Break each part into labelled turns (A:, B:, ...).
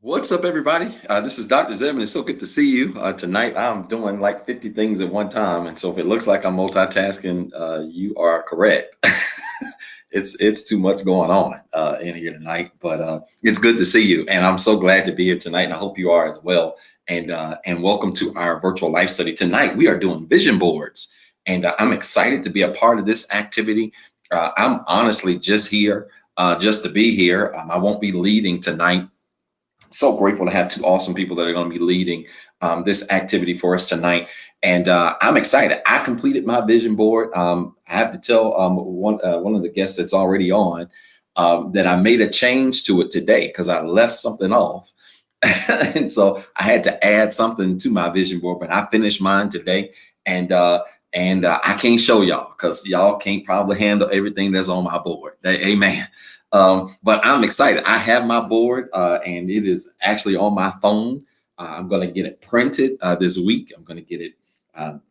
A: What's up, everybody? This is Dr. Zeb, and it's so good to see you. Tonight, I'm doing like 50 things at one time, and so if it looks like I'm multitasking, you are correct. It's too much going on in here tonight, but it's good to see you, and I'm so glad to be here tonight, and I hope you are as well. And welcome to our virtual life study. Tonight, we are doing vision boards, and I'm excited to be a part of this activity. I'm honestly just here just to be here. I won't be leading tonight. So grateful to have two awesome people that are going to be leading this activity for us tonight. And I'm excited. I completed my vision board. I have to tell one of the guests that's already on that I made a change to it today because I left something off. And so I had to add something to my vision board, but I finished mine today. And I can't show y'all because y'all can't probably handle everything that's on my board. Amen. But I'm excited. I have my board and it is actually on my phone. I'm going to get it printed this week. I'm going to get it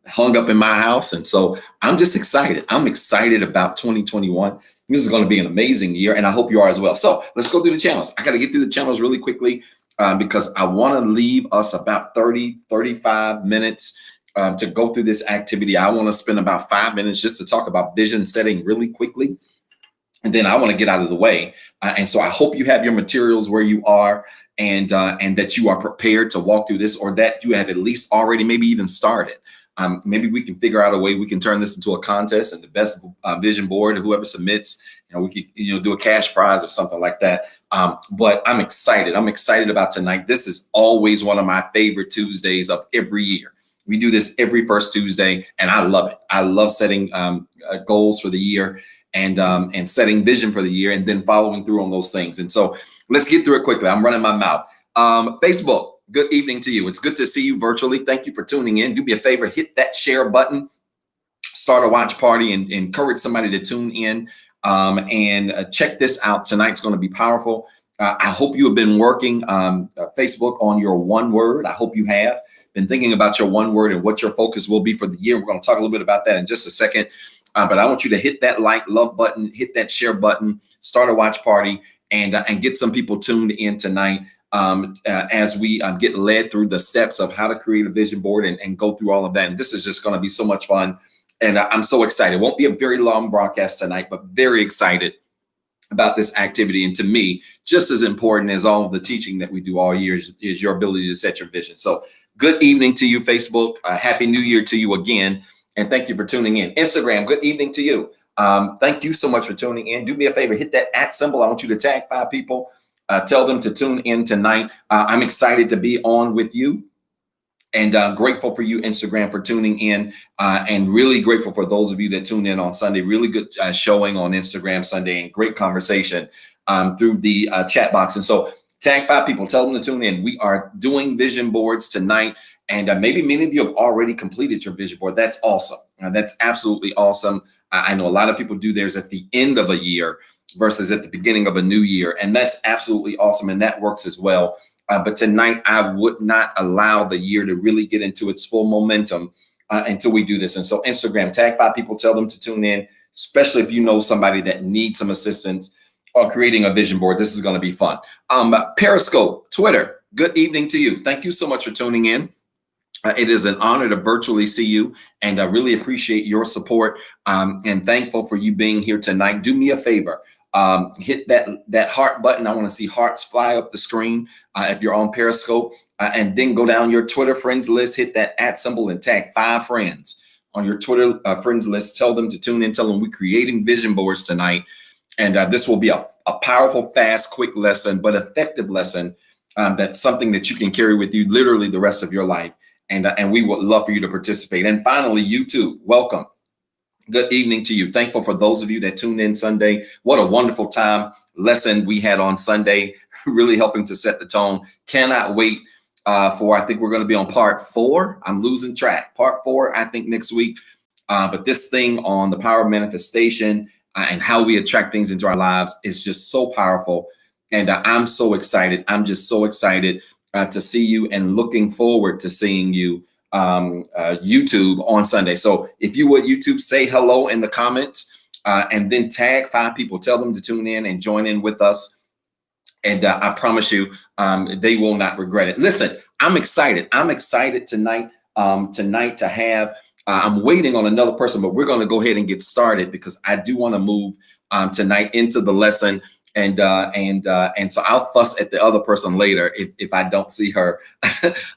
A: hung up in my house. And so I'm just excited. I'm excited about 2021. This is going to be an amazing year, and I hope you are as well. So let's go through the channels. I got to get through the channels really quickly because I want to leave us about 35 minutes to go through this activity. I want to spend about 5 minutes just to talk about vision setting really quickly. And then I want to get out of the way. And so I hope you have your materials where you are and that you are prepared to walk through this, or that you have at least already maybe even started. Maybe we can figure out a way we can turn this into a contest, and the best vision board, whoever submits, we could do a cash prize or something like that. But I'm excited. I'm excited about tonight. This is always one of my favorite Tuesdays of every year. We do this every first Tuesday, and I love it. I love setting goals for the year and setting vision for the year, and then following through on those things. And so let's get through it quickly. I'm running my mouth. Facebook, good evening to you. It's good to see you virtually. Thank you for tuning in. Do me a favor, hit that share button, start a watch party, and encourage somebody to tune in and check this out. Tonight's going to be powerful. I hope you have been working Facebook on your one word. I hope you have been thinking about your one word and what your focus will be for the year. We're going to talk a little bit about that in just a second. But I want you to hit that like, love button, hit that share button, start a watch party, and get some people tuned in tonight as we get led through the steps of how to create a vision board and go through all of that. And this is just going to be so much fun. And I'm so excited. It won't be a very long broadcast tonight, but very excited about this activity. And to me, just as important as all of the teaching that we do all year is your ability to set your vision. So good evening to you, Facebook. Happy New Year to you again. And thank you for tuning in. Instagram, good evening to you. Thank you so much for tuning in. Do me a favor, hit that @ symbol. I want you to tag 5 people. Tell them to tune in tonight. I'm excited to be on with you, and grateful for you, Instagram, for tuning in, and really grateful for those of you that tune in on Sunday. Really good showing on Instagram Sunday, and great conversation through the chat box. And so tag 5 people, tell them to tune in. We are doing vision boards tonight. And maybe many of you have already completed your vision board. That's awesome. That's absolutely awesome. I know a lot of people do theirs at the end of a year versus at the beginning of a new year. And that's absolutely awesome. And that works as well. But tonight, I would not allow the year to really get into its full momentum until we do this. And so Instagram, tag 5 people, tell them to tune in, especially if you know somebody that needs some assistance on creating a vision board. This is going to be fun. Periscope, Twitter, good evening to you. Thank you so much for tuning in. It is an honor to virtually see you, and I really appreciate your support and thankful for you being here tonight. Do me a favor, hit that heart button. I want to see hearts fly up the screen if you're on Periscope, and then go down your Twitter friends list, hit that @ symbol, and tag 5 friends on your Twitter friends list. Tell them to tune in, tell them we're creating vision boards tonight. And this will be a powerful, fast, quick lesson, but effective lesson. That's something that you can carry with you literally the rest of your life. And we would love for you to participate. And finally, YouTube, welcome. Good evening to you. Thankful for those of you that tuned in Sunday. What a wonderful time lesson we had on Sunday, really helping to set the tone. Cannot wait for, I think we're going to be on part 4. I'm losing track. Part 4, I think next week. But this thing on the power of manifestation and how we attract things into our lives is just so powerful. And I'm so excited. I'm just so excited to see you, and looking forward to seeing you YouTube on Sunday. So if you would, YouTube, say hello in the comments and then tag 5 people. Tell them to tune in and join in with us And I promise you, they will not regret it. Listen, I'm excited. I'm excited tonight to have, I'm waiting on another person, but we're going to go ahead and get started because I do want to move tonight into the lesson. And so I'll fuss at the other person later if I don't see her.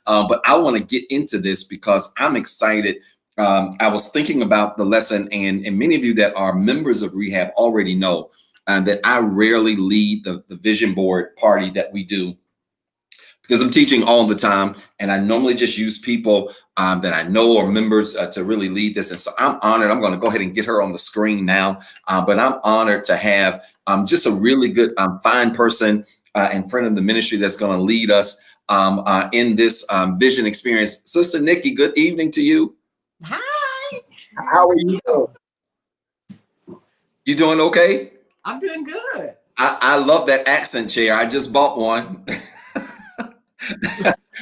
A: But I want to get into this because I'm excited. I was thinking about the lesson, and many of you that are members of Rehab already know that I rarely lead the vision board party that we do, because I'm teaching all the time, and I normally just use people that I know are members to really lead this. And so I'm honored. I'm going to go ahead and get her on the screen now. But I'm honored to have just a really good, fine person and friend of the ministry that's going to lead us in this vision experience. Sister Nikki, good evening to you.
B: Hi.
A: How are you doing? You doing okay?
B: I'm doing good.
A: I love that accent chair. I just bought one.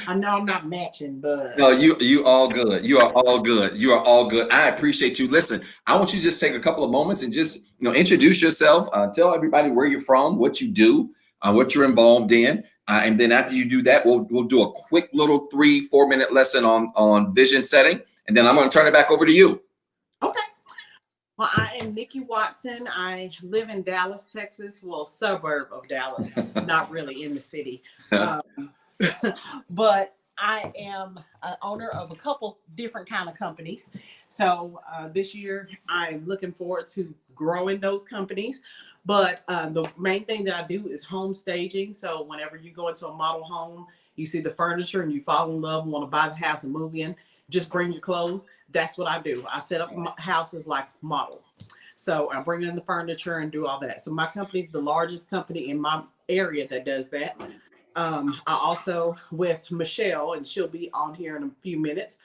B: I know I'm not matching, but
A: no, you all good. You are all good. You are all good. I appreciate you. Listen, I want you to just take a couple of moments and just introduce yourself. Tell everybody where you're from, what you do, what you're involved in, and then after you do that, we'll do a quick little 3-4 minute lesson on vision setting, and then I'm going to turn it back over to you.
B: Okay. Well, I am Nikki Watson. I live in Dallas, Texas. Well, suburb of Dallas, not really in the city. But I am an owner of a couple different kind of companies. So this year I'm looking forward to growing those companies. But the main thing that I do is home staging. So whenever you go into a model home, you see the furniture and you fall in love and want to buy the house and move in, just bring your clothes. That's what I do. I set up houses like models. So I bring in the furniture and do all that. So my company is the largest company in my area that does that. I also, with Michelle, and she'll be on here in a few minutes,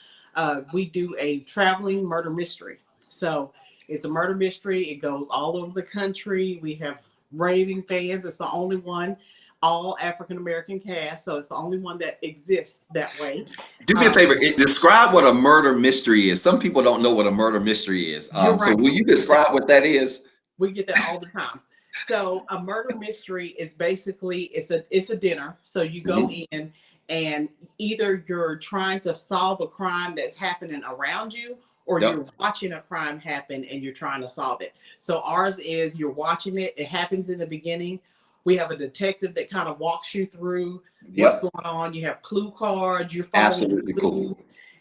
B: we do a traveling murder mystery. So it's a murder mystery. It goes all over the country. We have raving fans. It's the only one, all African-American cast. So it's the only one that exists that way.
A: Do me a favor, describe what a murder mystery is. Some people don't know what a murder mystery is.
B: Right.
A: So will you describe what that is?
B: We get that all the time. So a murder mystery is basically, it's a dinner. So you go in and either you're trying to solve a crime that's happening around you, or you're watching a crime happen and you're trying to solve it. So ours is you're watching it. It happens in the beginning. We have a detective that kind of walks you through what's going on. You have clue cards. You're following
A: absolutely cool.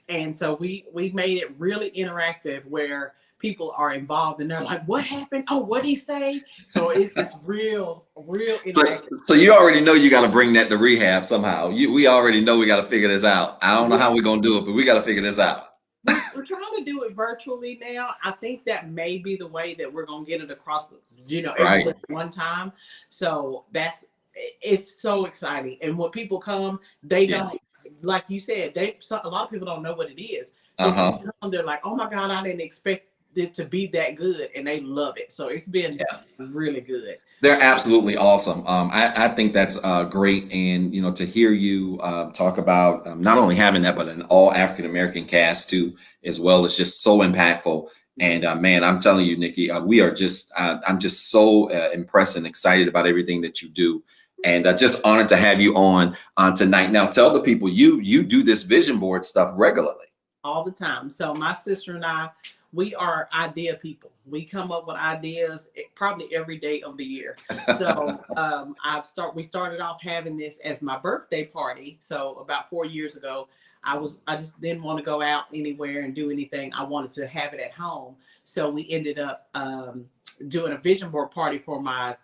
B: And so we made it really interactive where people are involved and they're like, what happened? Oh, what'd he say? So it's real interactive.
A: So you already know you got to bring that to Rehab somehow. We already know we got to figure this out. I don't know how we're going to do it, but we got to figure this out.
B: We're trying to do it virtually now. I think that may be the way that we're going to get it across everywhere at one time. So it's so exciting. And when people come, they don't, like you said, a lot of people don't know what it is. So when they come, they're like, oh my God, I didn't expect it to be that good, and they love it. So it's been really good.
A: They're absolutely awesome. I think that's great. And, to hear you talk about not only having that, but an all African-American cast too, as well, is just so impactful. And man, I'm telling you, Nikki, we are I'm just so impressed and excited about everything that you do. And just honored to have you on tonight. Now, tell the people, you do this vision board stuff regularly.
B: All the time. So my sister and I, we are idea people. We come up with ideas probably every day of the year. So we started off having this as my birthday party. So about 4 years ago, I just didn't want to go out anywhere and do anything. I wanted to have it at home. So we ended up doing a vision board party for my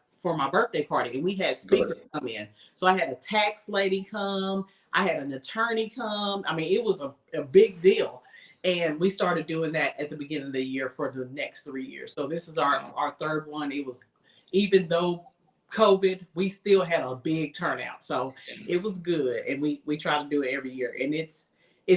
B: birthday party, and we had speakers come in. So I had a tax lady come, I had an attorney come. I mean, it was a big deal. And we started doing that at the beginning of the year for the next 3 years. So this is our third one. It was, even though COVID, we still had a big turnout. So it was good. And we try to do it every year. And it's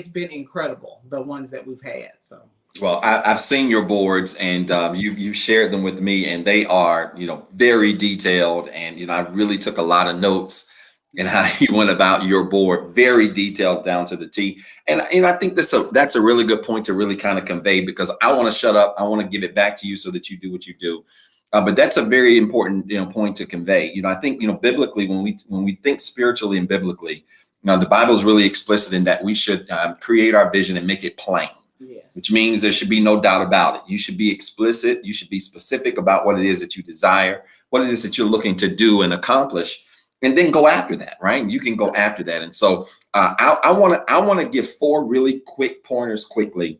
B: been incredible, the ones that we've had. So.
A: Well, I've seen your boards, and you shared them with me, and they are, very detailed. And, I really took a lot of notes in how you went about your board, very detailed down to the T. And, I think that's a really good point to really kind of convey, because I want to shut up. I want to give it back to you so that you do what you do. But that's a very important, point to convey. I think, biblically, when we think spiritually and biblically, the Bible is really explicit in that we should create our vision and make it plain. Yes. Which means there should be no doubt about it. You should be explicit. You should be specific about what it is that you desire, what it is that you're looking to do and accomplish, and then go after that, right? You can go after that. And so I want to give 4 really quick pointers quickly.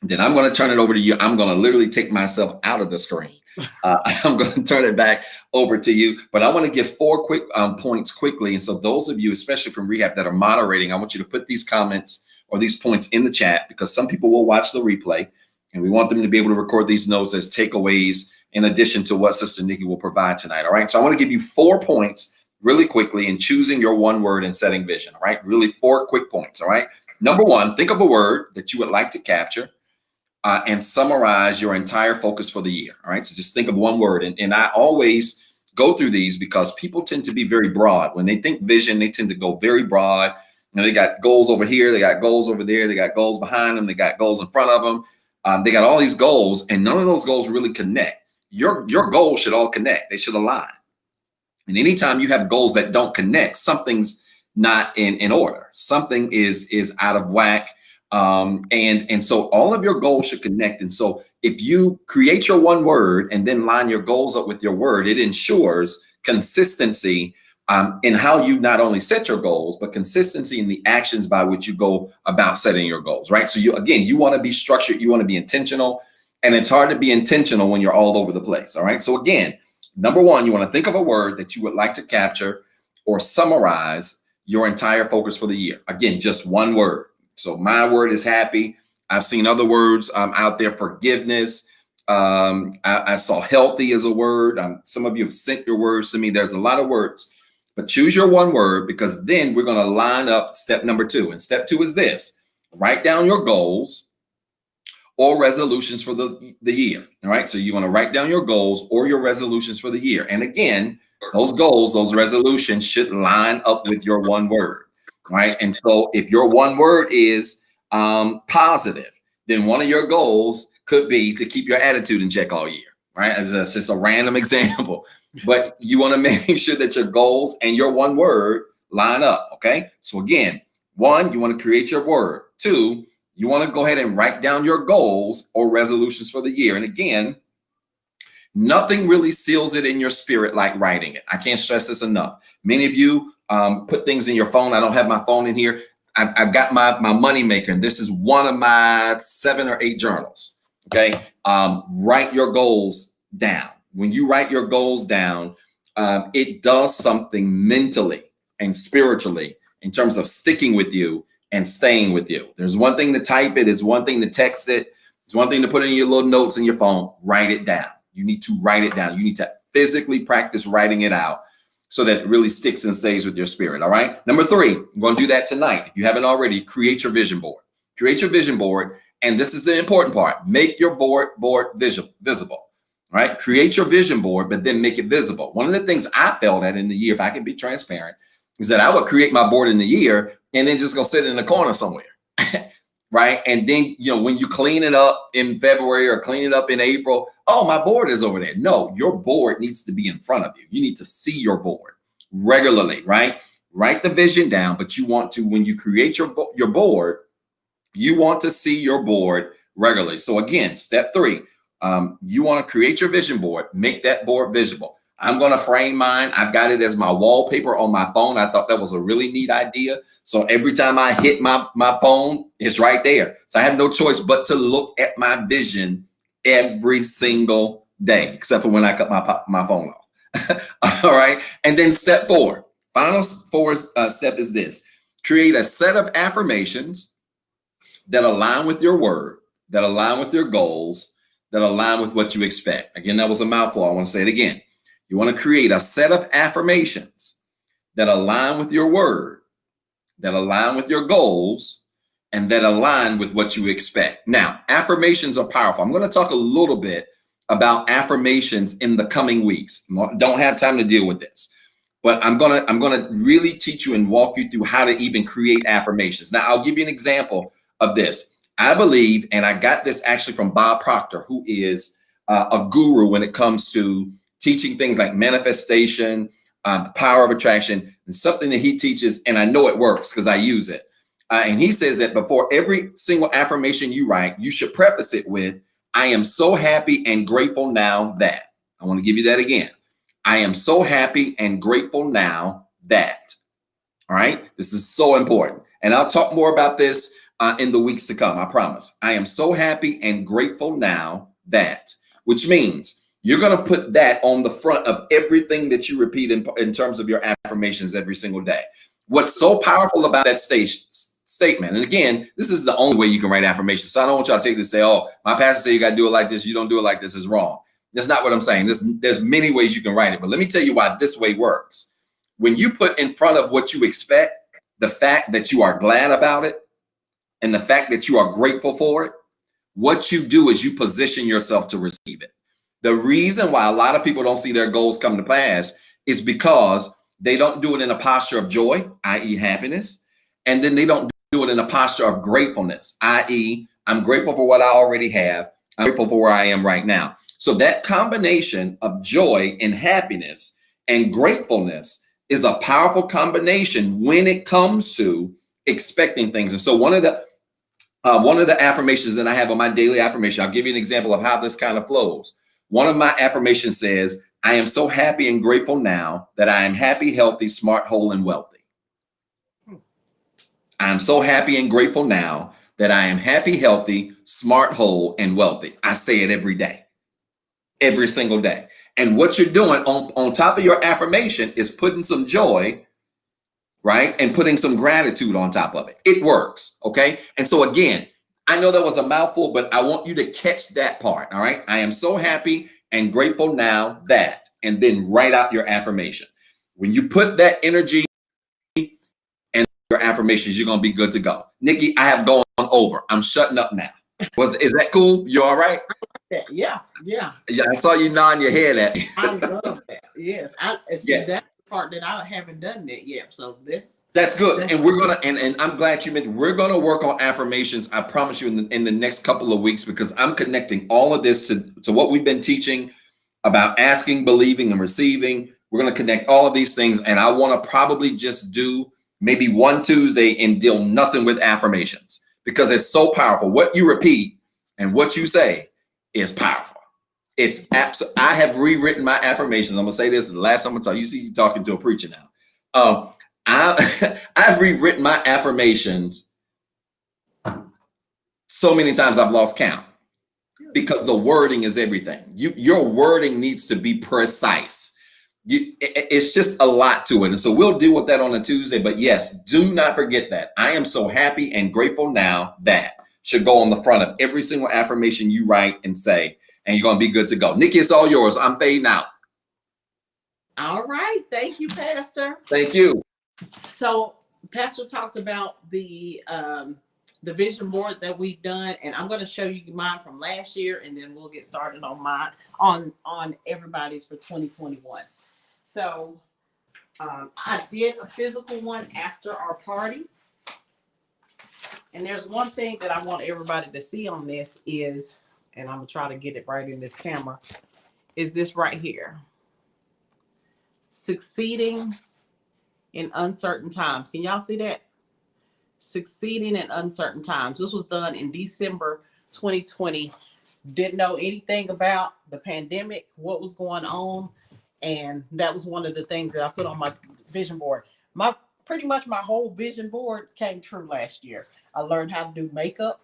A: Then I'm going to turn it over to you. I'm going to literally take myself out of the screen. I'm going to turn it back over to you, but I want to give 4 quick points quickly. And so those of you, especially from Rehab, that are moderating, I want you to put these comments or these points in the chat, because some people will watch the replay and we want them to be able to record these notes as takeaways in addition to what Sister Nikki will provide tonight. All right. So I want to give you 4 points really quickly in choosing your one word and setting vision. All right. Really 4 quick points. All right. Number 1, think of a word that you would like to capture and summarize your entire focus for the year. All right. So just think of one word. And I always go through these because people tend to be very broad. When they think vision, they tend to go very broad. They got goals over here. They got goals over there. They got goals behind them. They got goals in front of them. They got all these goals, and none of those goals really connect. Your goals should all connect. They should align. And anytime you have goals that don't connect, something's not in order. Something is out of whack. And so all of your goals should connect. And so if you create your one word and then line your goals up with your word, it ensures consistency in how you not only set your goals, but consistency in the actions by which you go about setting your goals, right? So you want to be structured, you want to be intentional, and it's hard to be intentional when you're all over the place, all right? So again, number 1, you want to think of a word that you would like to capture or summarize your entire focus for the year. Again, just one word. So my word is happy. I've seen other words out there, forgiveness. I saw healthy as a word. Some of you have sent your words to me. There's a lot of words. But choose your one word, because then we're going to line up step number 2. And step 2 is this: write down your goals or resolutions for the year. All right. So you want to write down your goals or your resolutions for the year. And again, those goals, those resolutions should line up with your one word. Right. And so if your one word is positive, then one of your goals could be to keep your attitude in check all year. Right. That's just a random example. But you want to make sure that your goals and your one word line up. Okay. So again, 1, you want to create your word. 2, you want to go ahead and write down your goals or resolutions for the year. And again, nothing really seals it in your spirit like writing it. I can't stress this enough. Many of you put things in your phone. I don't have my phone in here. I've got my money maker, and this is one of my 7 or 8 journals. Okay. Write your goals down. When you write your goals down, it does something mentally and spiritually in terms of sticking with you and staying with you. There's one thing to type it. It's one thing to text it. It's one thing to put in your little notes in your phone. Write it down. You need to write it down. You need to physically practice writing it out so that it really sticks and stays with your spirit. All right. Number 3, I'm going to do that tonight. If you haven't already, create your vision board. Create your vision board. And this is the important part. Make your board visible. Right? Create your vision board, but then make it visible. One of the things I failed at in the year, if I can be transparent, is that I would create my board in the year and then just go sit in the corner somewhere. Right? And then, when you clean it up in February or clean it up in April, oh, my board is over there. No, your board needs to be in front of you. You need to see your board regularly, right? Write the vision down, but you want to, when you create your board, you want to see your board regularly. So again, step 3. You want to create your vision board, make that board visible. I'm going to frame mine. I've got it as my wallpaper on my phone. I thought that was a really neat idea. So every time I hit my phone, it's right there. So I have no choice but to look at my vision every single day, except for when I cut my phone off. All right. And then step 4, final step is this: create a set of affirmations that align with your word, that align with your goals, that align with what you expect. Again, that was a mouthful. I want to say it again. You want to create a set of affirmations that align with your word, that align with your goals, and that align with what you expect. Now, affirmations are powerful. I'm going to talk a little bit about affirmations in the coming weeks. Don't have time to deal with this, but I'm going to really teach you and walk you through how to even create affirmations. Now, I'll give you an example of this. I believe, and I got this actually from Bob Proctor, who is a guru when it comes to teaching things like manifestation, the power of attraction, and something that he teaches, and I know it works because I use it. And he says that before every single affirmation you write, you should preface it with, I am so happy and grateful now that. I want to give you that again. I am so happy and grateful now that. All right. This is so important. And I'll talk more about this in the weeks to come. I promise. I am so happy and grateful now that, which means you're going to put that on the front of everything that you repeat in terms of your affirmations every single day. What's so powerful about that statement, and again, this is the only way you can write affirmations. So I don't want y'all to take this and say, oh, my pastor said you got to do it like this. You don't do it like this is wrong. That's not what I'm saying. There's many ways you can write it, but let me tell you why this way works. When you put in front of what you expect, the fact that you are glad about it and the fact that you are grateful for it, what you do is you position yourself to receive it. The reason why a lot of people don't see their goals come to pass is because they don't do it in a posture of joy, i.e. happiness, and then they don't do it in a posture of gratefulness, i.e. I'm grateful for what I already have. I'm grateful for where I am right now. So that combination of joy and happiness and gratefulness is a powerful combination when it comes to expecting things. And so one of the affirmations that I have on my daily affirmation, I'll give you an example of how this kind of flows. One of my affirmations says, I am so happy and grateful now that I am happy, healthy, smart, whole, and wealthy. I am so happy and grateful now that I am happy, healthy, smart, whole, and wealthy. I say it every day, every single day. And what you're doing on top of your affirmation is putting some joy, right? And putting some gratitude on top of it. It works, okay? And so again, I know that was a mouthful, but I want you to catch that part, all right? I am so happy and grateful now that, and then write out your affirmation. When you put that energy and your affirmations, you're going to be good to go. Nikki, I have gone over. I'm shutting up now. Is that cool? You all right?
B: Yeah.
A: I saw you nodding your head at me.
B: I love that. Yes. That's the part that I haven't done that yet. So that's good.
A: And we're gonna and I'm glad you mentioned we're gonna work on affirmations. I promise you in the next couple of weeks, because I'm connecting all of this to what we've been teaching about asking, believing, and receiving. We're gonna connect all of these things, and I want to probably just do maybe one Tuesday and deal nothing with affirmations, because it's so powerful. What you repeat and what you say is powerful. It's absolute. I have rewritten my affirmations. I'm gonna say this is the last time I'm gonna tell you. See, you talking to a preacher now. I've rewritten my affirmations so many times I've lost count, because the wording is everything. Your wording needs to be precise. It's just a lot to it. And so we'll deal with that on a Tuesday. But yes, do not forget that. I am so happy and grateful now that should go on the front of every single affirmation you write and say, and you're going to be good to go. Nikki, it's all yours. I'm fading out.
B: All right. Thank you, Pastor.
A: Thank you. So
B: Pastor talked about the vision boards that we've done, and I'm going to show you mine from last year, and then we'll get started on mine on everybody's for 2021. So I did a physical one after our party. And there's one thing that I want everybody to see on this is, and I'm gonna try to get it right in this camera, is this right here. Succeeding in uncertain times. Can y'all see that? Succeeding in uncertain times. This was done in December 2020. Didn't know anything about the pandemic, what was going on. And that was one of the things that I put on my vision board. Pretty much my whole vision board came true last year. I learned how to do makeup.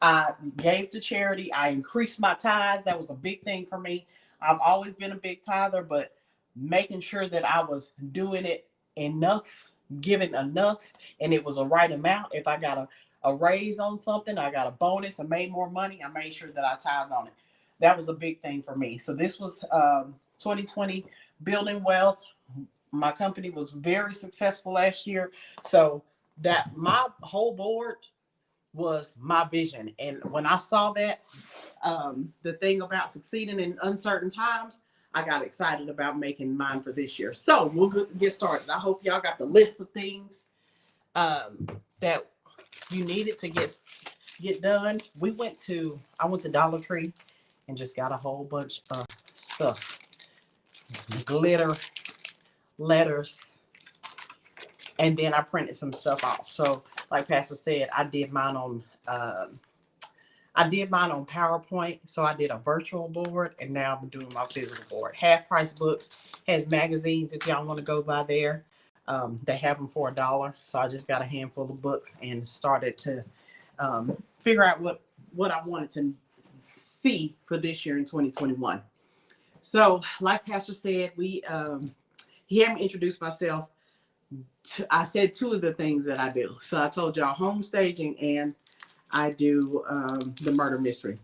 B: I gave to charity. I increased my tithes. That was a big thing for me. I've always been a big tither, but making sure that I was doing it enough, giving enough, and it was a right amount. If I got a raise on something, I got a bonus, I made more money, I made sure that I tithed on it. That was a big thing for me. So this was 2020, building wealth. My company was very successful last year. So that my whole board was my vision. And when I saw that, the thing about succeeding in uncertain times, I got excited about making mine for this year. So we'll get started. I hope y'all got the list of things that you needed to get done. I went to Dollar Tree and just got a whole bunch of stuff. Glitter, letters, and then I printed some stuff off. So like Pastor said, I did mine on PowerPoint. So I did a virtual board, and now I'm doing my physical board. Half Price Books has magazines if y'all want to go by there. They have them for $1. So I just got a handful of books and started to figure out what I wanted to see for this year in 2021. So like Pastor said, he had me introduce myself. I said 2 of the things that I do. So I told y'all home staging, and I do the murder mystery.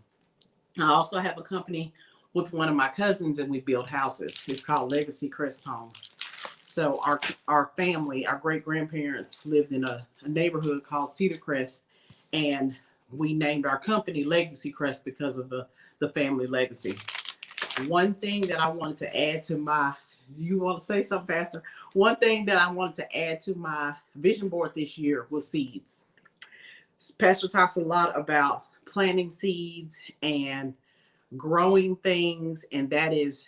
B: I also have a company with one of my cousins, and we build houses. It's called Legacy Crest Home. So our family, our great-grandparents lived in a neighborhood called Cedar Crest, and we named our company Legacy Crest because of the family legacy. One thing that I wanted to add to my, you want to say something, Pastor? One thing that I wanted to add to my vision board this year was seeds. Pastor talks a lot about planting seeds and growing things, and that is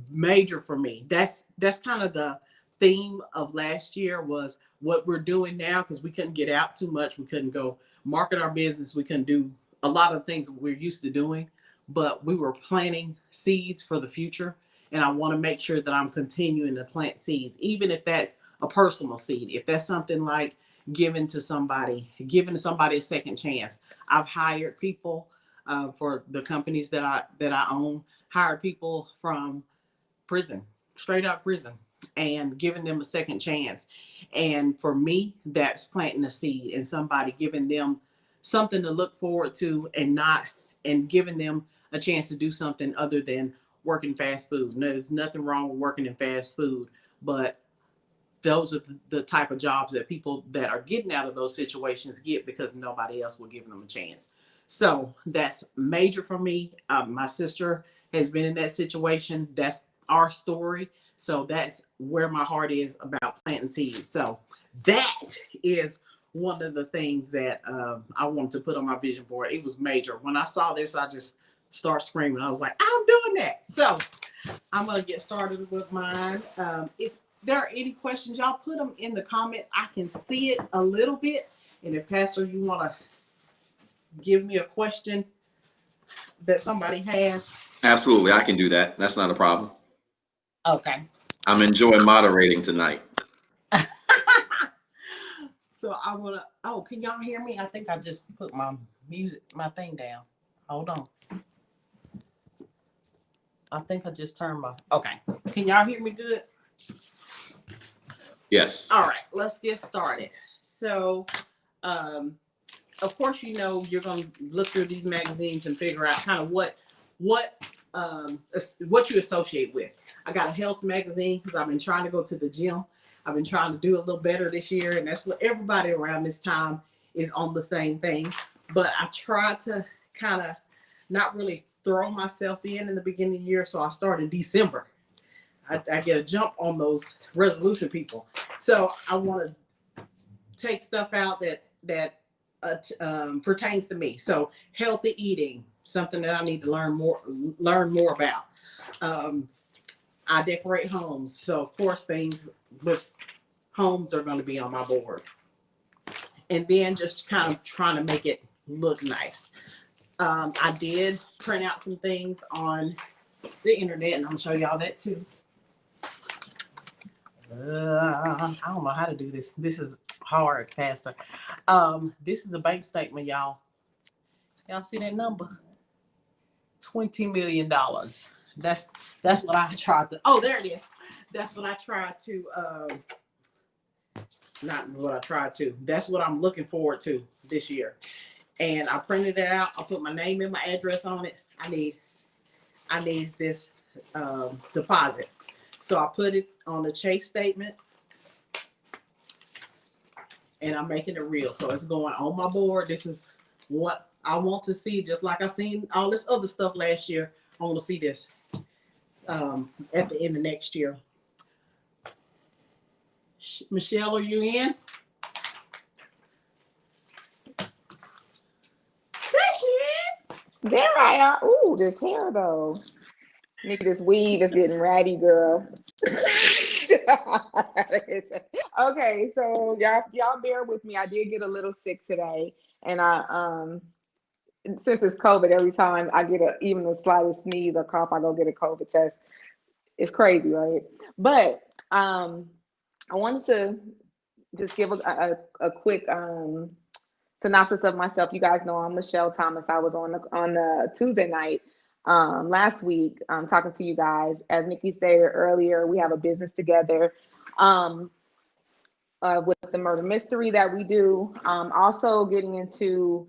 B: major for me. That's kind of the theme of last year, was what we're doing now, because we couldn't get out too much. We couldn't go market our business. We couldn't do a lot of things we're used to doing, but we were planting seeds for the future. And I want to make sure that I'm continuing to plant seeds, even if that's a personal seed. If that's something like giving to somebody a second chance. I've hired people for the companies that I own, hired people from prison, straight up prison, and giving them a second chance. And for me, that's planting a seed in somebody, giving them something to look forward to, and giving them a chance to do something other than working fast food. No, there's nothing wrong with working in fast food, but those are the type of jobs that people that are getting out of those situations get because nobody else will give them a chance. So that's major for me. My sister has been in that situation. That's our story. So that's where my heart is about planting seeds. So that is one of the things that I wanted to put on my vision board. It was major. When I saw this, I just start screaming. I was like, I'm doing that. So I'm going to get started with mine. If there are any questions, y'all put them in the comments. I can see it a little bit. And if Pastor, you want to give me a question that somebody has.
A: Absolutely, I can do that. That's not a problem.
B: Okay.
A: I'm enjoying moderating tonight.
B: So I want to, can y'all hear me? I think I just put my thing down. Hold on. I think I just turned okay. Can y'all hear me good?
A: Yes.
B: All right, let's get started. So, of course, you're going to look through these magazines and figure out kind of what you associate with. I got a health magazine because I've been trying to go to the gym. I've been trying to do a little better this year, and that's what everybody around this time is on the same thing. But I try to kind of not really throw myself in the beginning of the year, so I start in December. I get a jump on those resolution people. So I want to take stuff out that pertains to me. So healthy eating, something that I need to learn more about. I decorate homes. So of course things with homes are going to be on my board. And then just kind of trying to make it look nice. I did print out some things on the internet, and I'm going to show y'all that too. I don't know how to do this. This is hard, Pastor. This is a bank statement, y'all. Y'all see that number? $20 million. That's what I tried to. Oh, there it is. That's what I tried to. Not what I tried to. That's what I'm looking forward to this year. And I printed it out. I put my name and my address on it. I need this deposit. So I put it on the Chase statement, and I'm making it real. So it's going on my board. This is what I want to see. Just like I seen all this other stuff last year, I want to see this at the end of next year. Michelle, are you in? There she is.
C: There I am. Ooh, this hair though. Nikki, this weave is getting ratty, girl. Okay, so y'all bear with me. I did get a little sick today, and since it's COVID, every time I get even the slightest sneeze or cough, I go get a COVID test. It's crazy, right? But I wanted to just give a quick synopsis of myself. You guys know I'm Michelle Thomas. I was on the Tuesday night last week talking to you guys. As Nikki stated earlier, we have a business together with the murder mystery that we do. Also getting into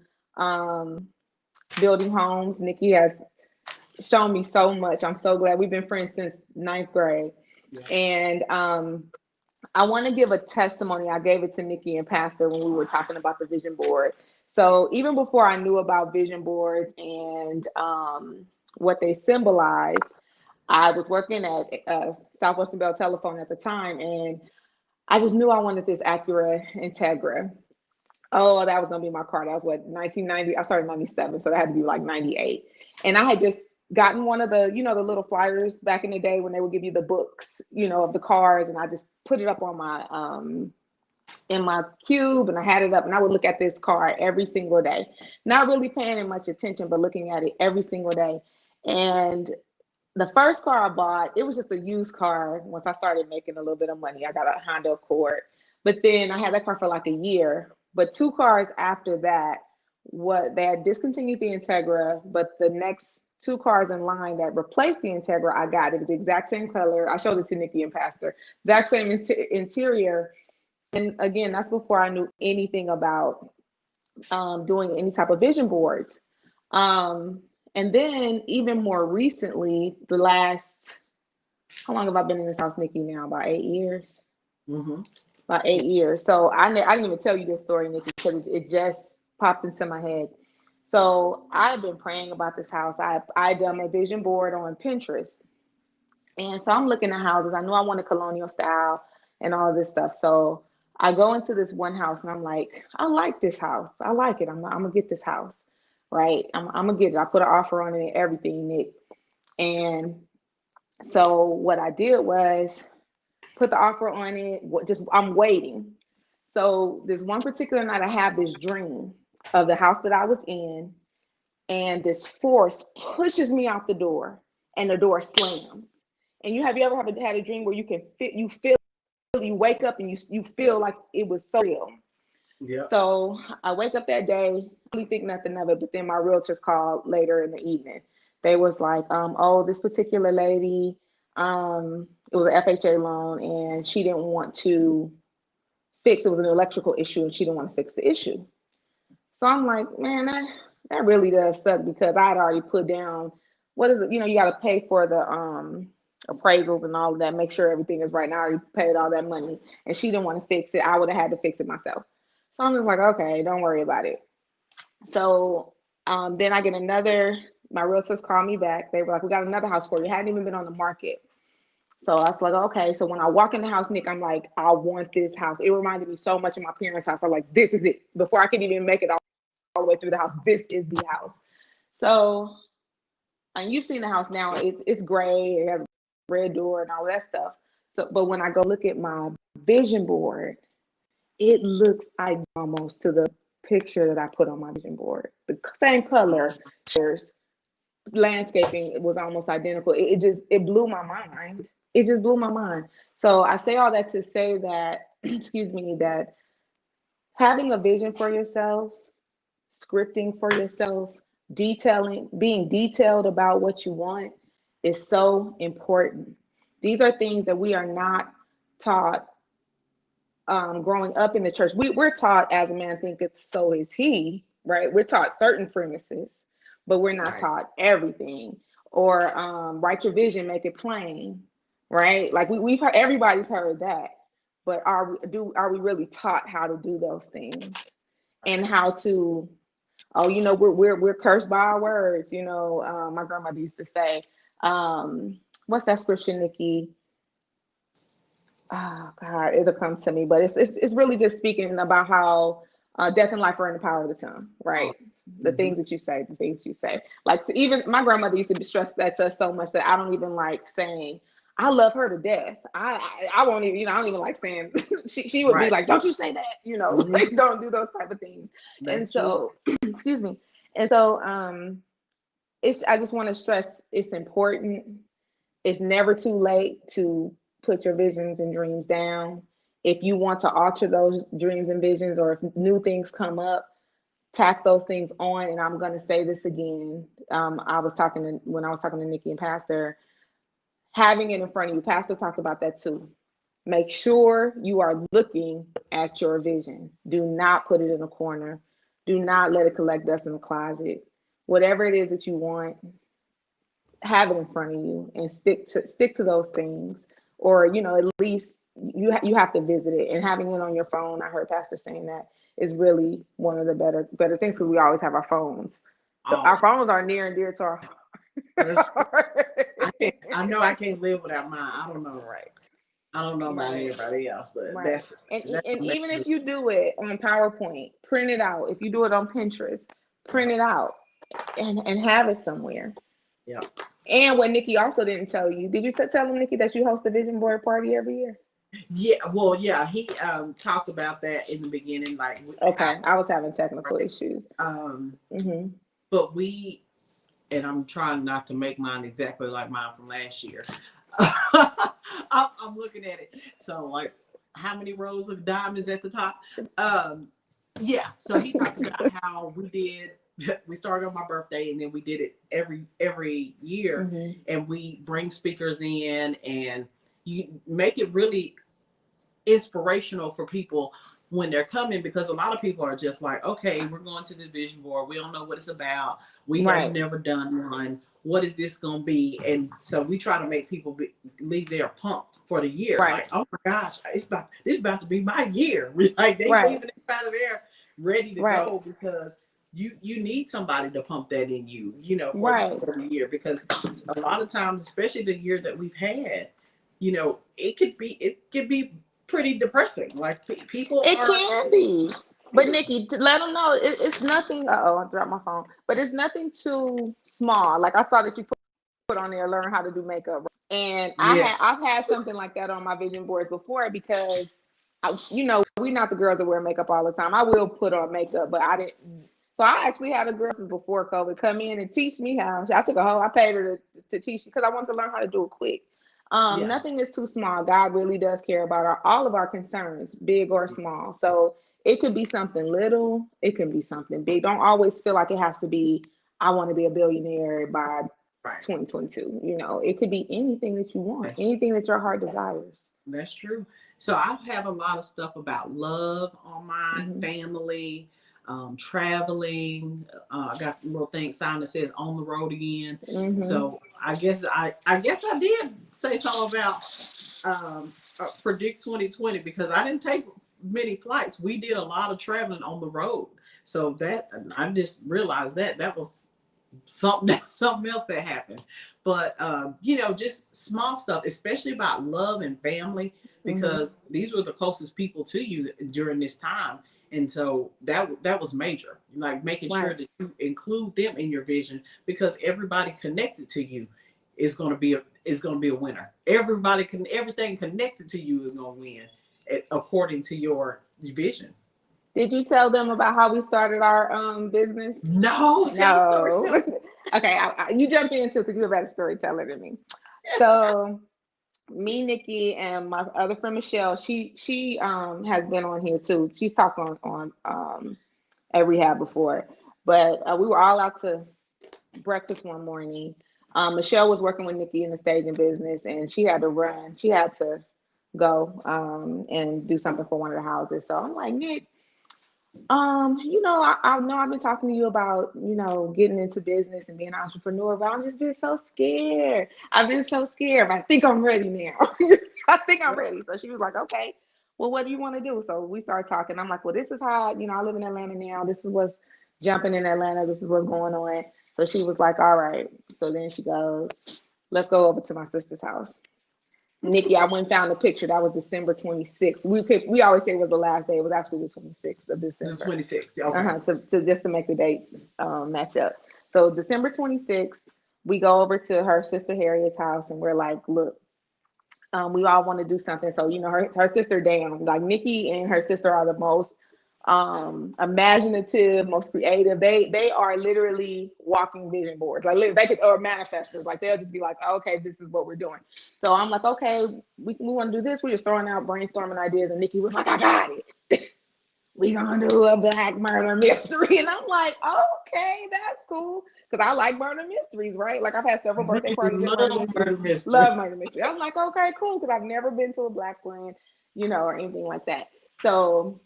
C: building homes. Nikki has shown me so much. I'm so glad. We've been friends since 9th grade. Yeah. And I want to give a testimony. I gave it to Nikki and Pastor when we were talking about the vision board. So even before I knew about vision boards and what they symbolized, I was working at Southwestern Bell Telephone at the time, and I just knew I wanted this Acura Integra. Oh, that was going to be my car. That was what, 1990? I started in 97, so that had to be like 98. And I had just gotten one of the, the little flyers back in the day when they would give you the books, of the cars. And I just put it up on my, in my cube, and I had it up, and I would look at this car every single day, not really paying much attention, but looking at it every single day. And the first car I bought, it was just a used car. Once I started making a little bit of money, I got a Honda Accord, but then I had that car for like a year. But 2 cars after that, they had discontinued the Integra, but the next 2 cars in line that replaced the Integra, I got. It was the exact same color. I showed it to Nikki and Pastor. Exact same interior. And again, that's before I knew anything about doing any type of vision boards. And then even more recently, how long have I been in this house, Nikki, now? About 8 years? Mm-hmm. About 8 years. So I didn't even tell you this story, Nikki, because it just popped into my head. So I've been praying about this house. I done my vision board on Pinterest. And so I'm looking at houses. I know I want a colonial style and all this stuff. So I go into this one house and I'm like, I like this house. I like it. I'm gonna get this house, right? I'm gonna get it. I put an offer on it and everything, Nick. And so what I did was put the offer on it. I'm waiting. So this one particular night, I have this dream of the house that I was in, and this force pushes me out the door, and the door slams. And you ever had a dream where you wake up and you feel like it was so real? Yeah. So I wake up that day, really think nothing of it, but then my realtors called later in the evening. They was like, oh, this particular lady, it was an FHA loan, and she didn't want to fix. It was an electrical issue, and she didn't want to fix the issue. So I'm like, man, that really does suck, because I had already put down, what is it? You got to pay for the appraisals and all of that, make sure everything is right. And I already paid all that money, and she didn't want to fix it. I would have had to fix it myself. So I'm just like, okay, don't worry about it. So then I get my realtors call me back. They were like, we got another house for you. It hadn't even been on the market. So I was like, okay. So when I walk in the house, Nick, I'm like, I want this house. It reminded me so much of my parents' house. I'm like, this is it. Before I could even make it all the way through the house, this is the house. So, and you've seen the house now. It's gray. It has a red door and all that stuff. So, but when I go look at my vision board, it looks almost to the picture that I put on my vision board. The same color, landscaping was almost identical. It blew my mind. It just blew my mind. So I say all that to say that, that having a vision for yourself, scripting for yourself, being detailed about what you want is so important. These are things that we are not taught growing up in the church. We're taught, as a man thinketh, so is he, right? We're taught certain premises, but we're not taught everything. Or write your vision, make it plain, right? Like we've heard, everybody's heard that, but are we really taught how to do those things, and how to? Oh, we're cursed by our words. My grandmother used to say, what's that scripture, Nikki? Oh God, it'll come to me, but it's really just speaking about how death and life are in the power of the tongue, right? the things that you say, the things you say. Like even my grandmother used to stress that to us so much that I don't even like saying, I love her to death. I won't even, I don't even like saying, she would be like, don't you say that, like don't do those type of things.
B: That's
C: and so, excuse me. And so, I just want to stress it's important. It's never too late to put your visions and dreams down. If you want to alter those dreams and visions, or if new things come up, tack those things on. And I'm going to say this again. When I was talking to Nikki and Pastor, having it in front of you, Pastor talked about that too. Make sure you are looking at your vision. Do not put it in a corner. Do not let it collect dust in the closet. Whatever it is that you want, have it in front of you and stick to those things. Or, at least you have to visit it. And having it on your phone, I heard Pastor saying that, is really one of the better things, because we always have our phones. Our phones are near and dear to our heart.
B: I know I can't live without mine. I don't know.
C: Right.
B: I don't know about anybody else, but that's
C: even if you do it on PowerPoint, print it out. If you do it on Pinterest, print it out and have it somewhere.
B: Yeah.
C: And what Nikki also didn't tell you, did you tell him, Nikki, that you host a vision board party every year?
B: Yeah, well, yeah, he talked about that in the beginning. Like,
C: I was having technical issues.
B: But and I'm trying not to make mine exactly like mine from last year. I'm looking at it. So, like, how many rows of diamonds at the top? Yeah. So he talked about how we started on my birthday, and then we did it every year, and we bring speakers in, and you make it really inspirational for people when they're coming, because a lot of people are just like, okay, we're going to the vision board. We don't know what it's about. We have never done one. What is this going to be? And so we try to make people leave there pumped for the year.
C: Right.
B: Like, oh my gosh, this about to be my year. Like, they leaving out of there ready to go, because you need somebody to pump that in you, for the year, because a lot of times, especially the year that we've had, it could be pretty depressing. Like, people
C: can be. But Nikki, let them know it's nothing. I dropped my phone. But it's nothing too small. Like, I saw that you put on there, learn how to do makeup, and I've had something like that on my vision boards before, because we're not the girls that wear makeup all the time. I will put on makeup, but I didn't. So I actually had a girl before COVID come in and teach me how. I paid her to teach me, because I wanted to learn how to do it quick. Nothing is too small. God really does care about all of our concerns, big or small. So it could be something little, it can be something big. Don't always feel like it has to be, I want to be a billionaire by 2022. It could be anything that you want, anything that your heart desires.
B: That's true. So I have a lot of stuff about love on mine, family, traveling. I got a little thing sign that says "On the Road Again." So I guess I did say something about predict 2020, because I didn't take many flights. We did a lot of traveling on the road. So that I just realized that was something else that happened. But just small stuff, especially about love and family, because these were the closest people to you during this time. And so that was major, like making sure that you include them in your vision, because everybody connected to you is going to be a winner. Everything connected to you is going to win according to your vision.
C: Did you tell them about how we started our business?
B: No. Tell story.
C: Okay, you jump into it because you're a better storyteller than me. So me, Nikki, and my other friend Michelle, she has been on here too. She's talked on at Rehab before, but we were all out to breakfast one morning. Michelle was working with Nikki in the staging business, and she had to run. She had to go and do something for one of the houses. So I'm like, Nick, I know I've been talking to you about, getting into business and being an entrepreneur, but I've just been so scared. I've been so scared. I think I'm ready now. I think I'm ready. So she was like, okay, well, what do you want to do? So we started talking. I'm like, well, this is how, I live in Atlanta now. This is what's jumping in Atlanta. This is what's going on. So she was like, all right. So then she goes, let's go over to my sister's house. Nikki, I went and found a picture. That was December 26th. We always say it was the last day. It was actually the 26th of December.
B: The 26th. Okay.
C: So just to make the dates match up. So December 26th, we go over to her sister Harriet's house, and we're like, look, we all want to do something. So, you know, her sister Dan, like Nikki and her sister are the most imaginative, most creative. They are literally walking vision boards. Like they could, or manifestors. Like they'll just be like, okay, this is what we're doing. So I'm like, okay, we want to do this. We're just throwing out brainstorming ideas, and Nikki was like, I got it. We gonna do a black murder mystery. And I'm like, okay, that's cool. Because I like murder mysteries, right? Like I've had several birthday parties. Love murder mystery. I'm like, okay, cool. Because I've never been to a black one, you know, or anything like that. So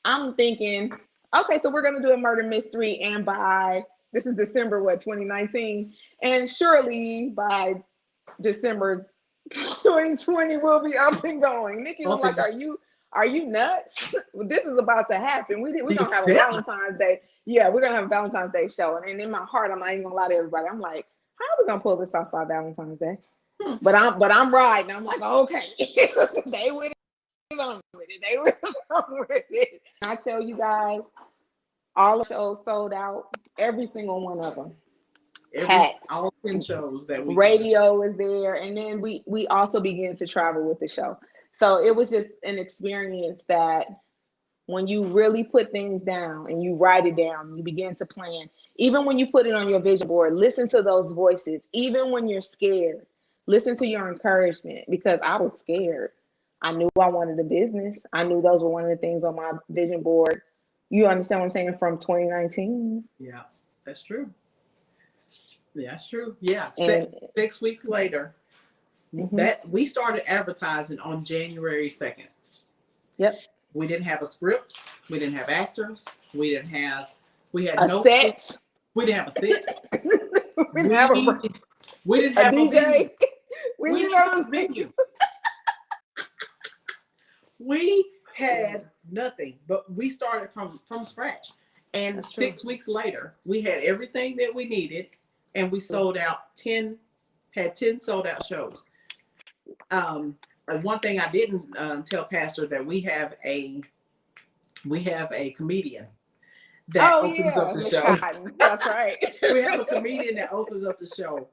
C: I'm thinking, okay, so we're gonna do a murder mystery, and by this is December 2019, and surely by December 2020 we'll be up and going. Nikki was like, are you nuts? This is about to happen. We're gonna have a Valentine's Day. Yeah, we're gonna have a Valentine's Day show. And in my heart, I'm not even gonna lie to everybody. I'm like, how are we gonna pull this off by Valentine's Day? But I'm riding. I'm like, okay, they with it on with it. They with it. I tell you guys, all the shows sold out. Every single one of them.
B: All 10 shows that we
C: radio was there, and then we also began to travel with the show. So it was just an experience that when you really put things down and you write it down, you begin to plan. Even when you put it on your vision board, listen to those voices. Even when you're scared, listen to your encouragement, because I was scared. I knew I wanted a business. I knew those were one of the things on my vision board. You understand what I'm saying, from 2019?
B: Yeah, that's true. Yeah, that's true. Yeah,
C: And
B: 6 weeks later, that we started advertising on January 2nd.
C: Yep.
B: We didn't have a script. We didn't have actors. We had
C: no set.
B: We didn't have a set.
C: We didn't have a DJ.
B: We didn't have a venue. We had nothing, but we started from scratch. And 6 weeks later, we had everything that we needed, and we sold out 10 sold out shows. One thing I didn't tell Pastor, that we have a comedian that opens up the show.
C: That's right.
B: We have a comedian that opens up the show.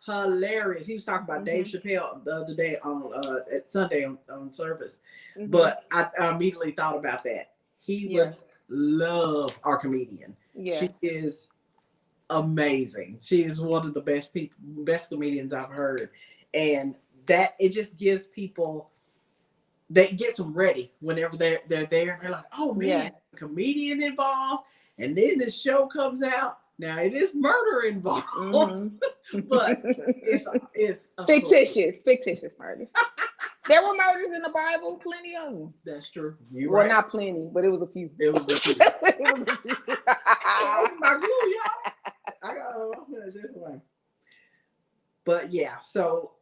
B: Hilarious. He was talking about Dave Chappelle the other day on at Sunday on service. But I immediately thought about that. He would love our comedian.
C: Yeah.
B: She is amazing. She is one of the best comedians I've heard. And that it just gives people, that gets them ready whenever they're there. They're like, oh man, comedian involved, and then this show comes out. Now it is murder involved, but it's fictitious murder.
C: There were murders in the Bible, plenty of them.
B: That's true.
C: Well, not plenty, but it was a few.
B: It was a few. Oh my God, y'all! I got this one. But yeah, so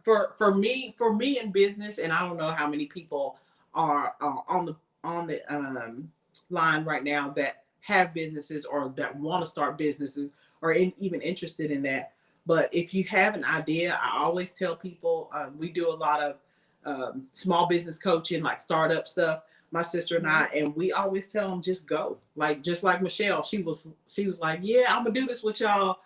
B: for me in business, and I don't know how many people are on the line right now that have businesses or that want to start businesses or even interested in that. But if you have an idea, I always tell people, we do a lot of small business coaching, like startup stuff, my sister and I, and we always tell them, just go. Like, just like Michelle, she was like, yeah, I'm gonna do this with y'all,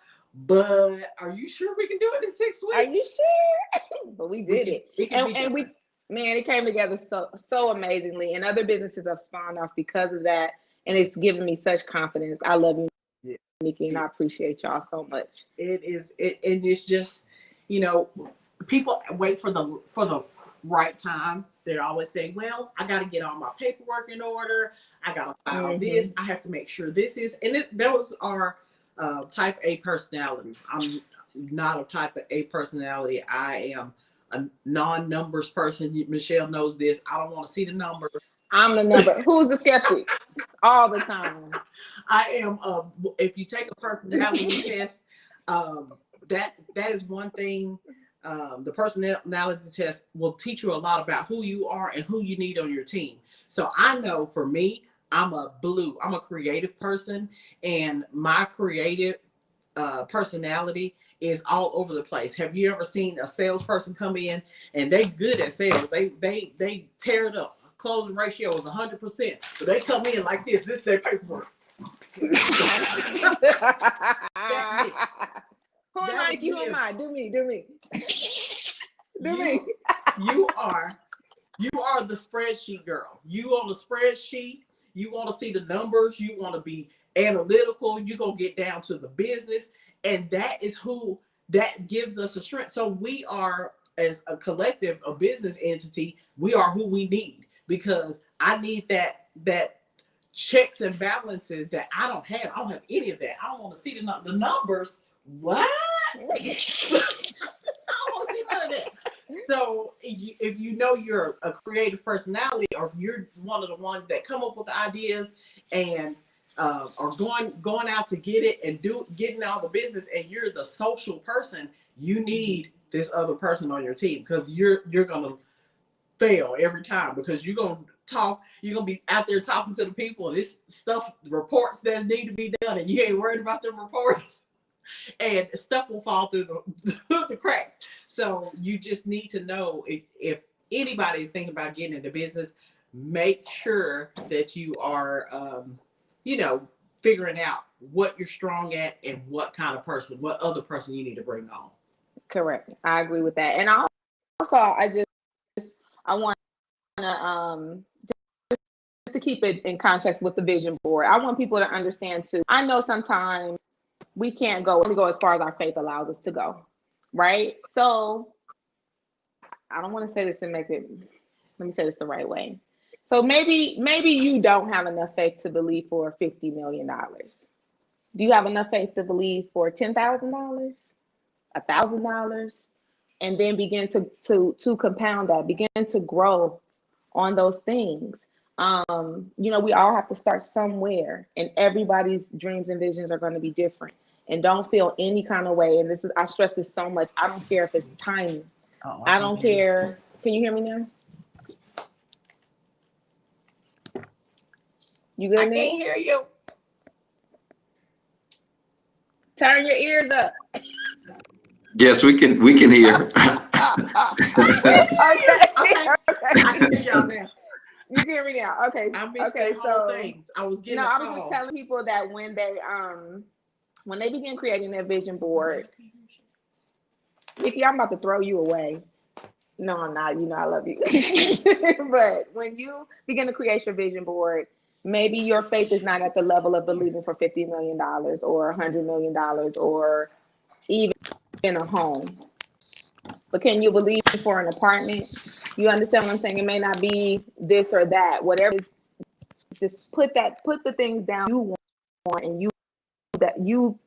B: but are you sure we can do it in 6 weeks?
C: Are you sure? But we did it. And we, man, it came together so amazingly, and other businesses have spawned off because of that. And it's given me such confidence. I love you, Nikki, and I appreciate y'all so much.
B: And it's just, you know, people wait for the right time. They're always saying, well, I got to get all my paperwork in order. I got to file this. I have to make sure this is, and those are type A personalities. I'm not a type of A personality. I am a non-numbers person. Michelle knows this. I don't want to see the number.
C: I'm the number. Who's the skeptic? All the time.
B: I am. If you take a personality test, that is one thing. The personality test will teach you a lot about who you are and who you need on your team. So I know for me, I'm a creative person, and my creative personality is all over the place. Have you ever seen a salesperson come in and they good at sales? They tear it up. Closing ratio is 100%, but they come in like this. This is their paperwork. That's me.
C: Who am I? You am I? Do me. Do me.
B: You are the spreadsheet girl. You on the spreadsheet. You want to see the numbers. You want to be analytical. You gonna get down to the business, and that is who that gives us a strength. So we are, as a collective, a business entity, we are who we need, because I need that checks and balances that I don't have. I don't have any of that. I don't want to see the numbers. What? I don't want to see none of that. So if you know you're a creative personality, or if you're one of the ones that come up with the ideas and are going out to get it and getting all the business, and you're the social person, you need this other person on your team, because you're gonna fail every time, because you're gonna be out there talking to the people, and this stuff, reports that need to be done, and you ain't worried about them reports, and stuff will fall through the cracks. So you just need to know, if anybody is thinking about getting into business, make sure that you are figuring out what you're strong at and what kind of person, what other person you need to bring on.
C: Correct. I agree with that. And also, I want to just to keep it in context with the vision board. I want people to understand too. I know sometimes we can't only go as far as our faith allows us to go, right? So I don't want to say this and let me say this the right way. So maybe you don't have enough faith to believe for $50 million. Do you have enough faith to believe for $10,000, $1,000, and then begin to compound that, begin to grow on those things? We all have to start somewhere, and everybody's dreams and visions are going to be different. And don't feel any kind of way. And I stress this so much. I don't care if it's tiny. I don't care. Can you hear me now? You good?
B: I can't hear you.
C: Turn your ears up.
A: Yes, we can hear.
C: Okay.
B: I can hear y'all now.
C: You can hear me now. Okay.
B: I missed the whole things. I was getting
C: I was just telling people that when they begin creating their vision board, Nikki, I'm about to throw you away. No, I'm not. You know I love you. But when you begin to create your vision board, maybe your faith is not at the level of believing for $50 million or $100 million or even in a home. But can you believe for an apartment? You understand what I'm saying? It may not be this or that. Whatever it is, just put the things down you want, and that you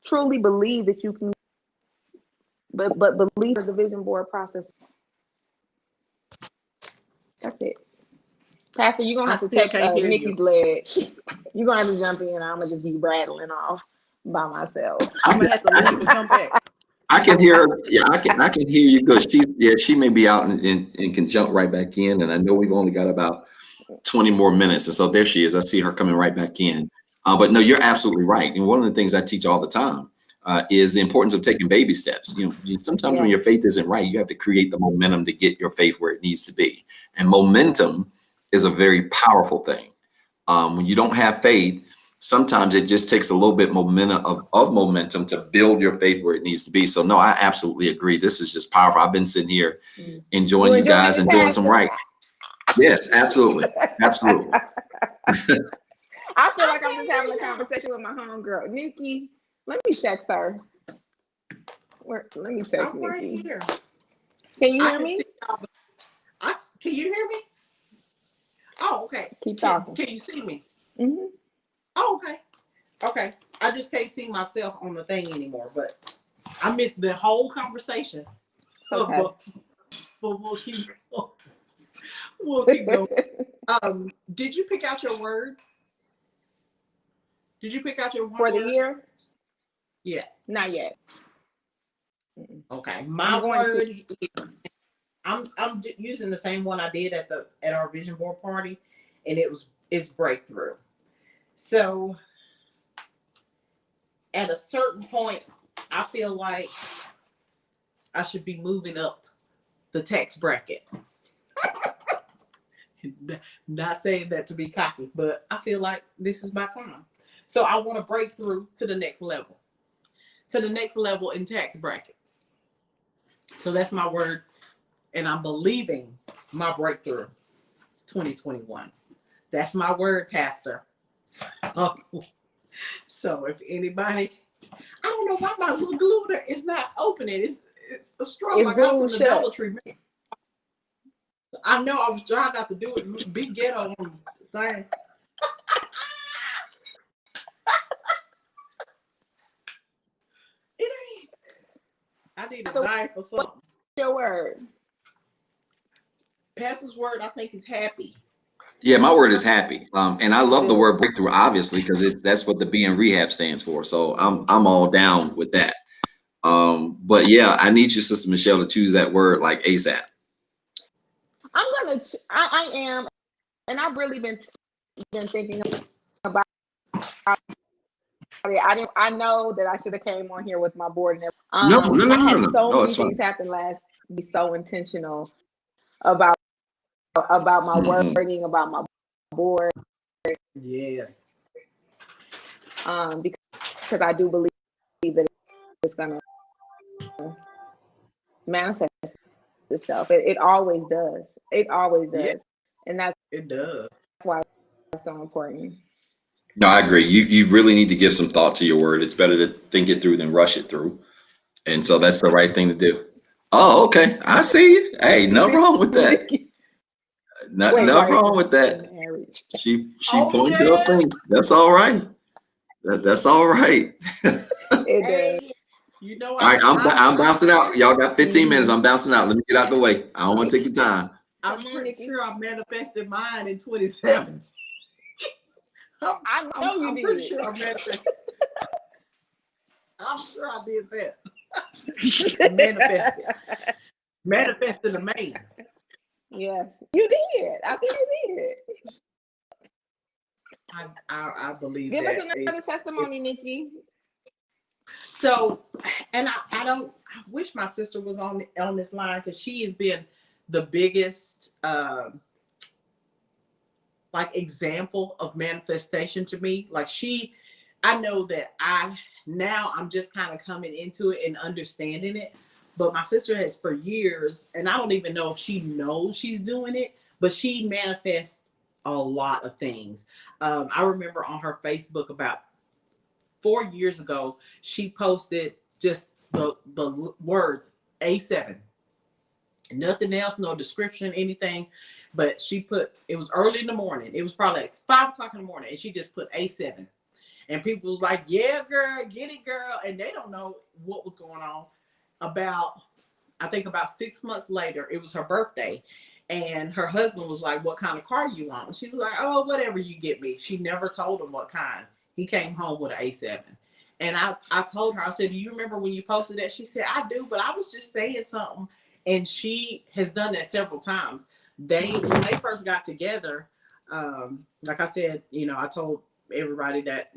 C: truly believe that you can. But believe in the vision board process. That's it. Pastor, you're going to have to take Nikki's leg. You're going to have to jump in. I'm going to just be rattling off by myself.
B: I'm going to have to leave and come back.
A: I can hear her. Yeah, I can hear you because she may be out and can jump right back in. And I know we've only got about 20 more minutes. And so there she is. I see her coming right back in. But no, you're absolutely right. And one of the things I teach all the time is the importance of taking baby steps. Sometimes when your faith isn't right, you have to create the momentum to get your faith where it needs to be. And momentum is a very powerful thing. When you don't have faith, sometimes it just takes a little bit of momentum to build your faith where it needs to be. So no, I absolutely agree. This is just powerful. I've been sitting here enjoying you guys and doing some right. Yes, absolutely. Absolutely.
C: I feel like I'm just having a conversation with my homegirl. Nikki, let me text her. Let me text Nikki.
B: Right here.
C: Can you hear me?
B: Can you hear me? Oh, okay.
C: Keep talking.
B: Can you see me?
C: Mm-hmm.
B: Oh, okay. Okay. I just can't see myself on the thing anymore, but I missed the whole conversation.
C: Okay.
B: But we'll keep going. We'll keep going. Did you pick out your word? Did you pick out your
C: for the year?
B: Yes.
C: Not yet.
B: Okay. My word is, I'm using the same one I did at our vision board party, and it's breakthrough. So at a certain point, I feel like I should be moving up the tax bracket. Not saying that to be cocky, but I feel like this is my time. So I want to break through to the next level. To the next level in tax brackets. So that's my word. And I'm believing my breakthrough. It's 2021. That's my word, Pastor. So if anybody, I don't know why my little glue there is not opening. It's a straw like I from the Dollar Tree. I know I was trying not to do it. Big ghetto on the thing. It ain't. I need a knife or something.
C: What's your word?
B: Pastor's word, I think, is happy.
A: Yeah, my word is happy. And I love the word breakthrough, obviously, because that's what the B in rehab stands for. So I'm all down with that. But yeah, I need you, Sister Michelle, to choose that word like ASAP.
C: I am, and I've really been thinking about it. I know that I should have came on here with my board and everything. I had so many things happen last week. Be so intentional about my wording, about my board.
B: Yes.
C: Because I do believe that it's gonna manifest itself. It always does. It always does. Yeah. And
B: it does.
C: That's why it's so important.
A: No, I agree. You really need to give some thought to your word. It's better to think it through than rush it through. And so that's the right thing to do. Oh, okay. I see you. Hey, nothing wrong with that. Nothing wrong with that. She pointed to her finger. That's all right. That's all right.
B: Hey, you know,
A: all right, I'm bouncing out. Y'all got 15 minutes. I'm bouncing out. Let me get out the way. I don't want to take your time.
B: I'm pretty sure I manifested mine in 2017. I'm pretty sure I manifested. I'm sure I did that. Manifested a man.
C: Yeah, you did. I think you did.
B: I believe
C: Give
B: that.
C: Give us another testimony, Nikki.
B: So, and I wish my sister was on this line, because she has been the biggest like example of manifestation to me. Like I know that I'm just kind of coming into it and understanding it. But my sister has for years, and I don't even know if she knows she's doing it, but she manifests a lot of things. I remember on her Facebook about 4 years ago, she posted just the words A7. Nothing else, no description, anything. But she put, it was early in the morning. It was probably like 5 o'clock in the morning. And she just put A7. And people was like, yeah, girl, get it, girl. And they don't know what was going on. I think about 6 months later, it was her birthday. And her husband was like, what kind of car you want? And she was like, oh, whatever you get me. She never told him what kind. He came home with an A7. And I told her, I said, do you remember when you posted that? She said, I do, but I was just saying something. And she has done that several times. When they first got together, like I said, I told everybody that,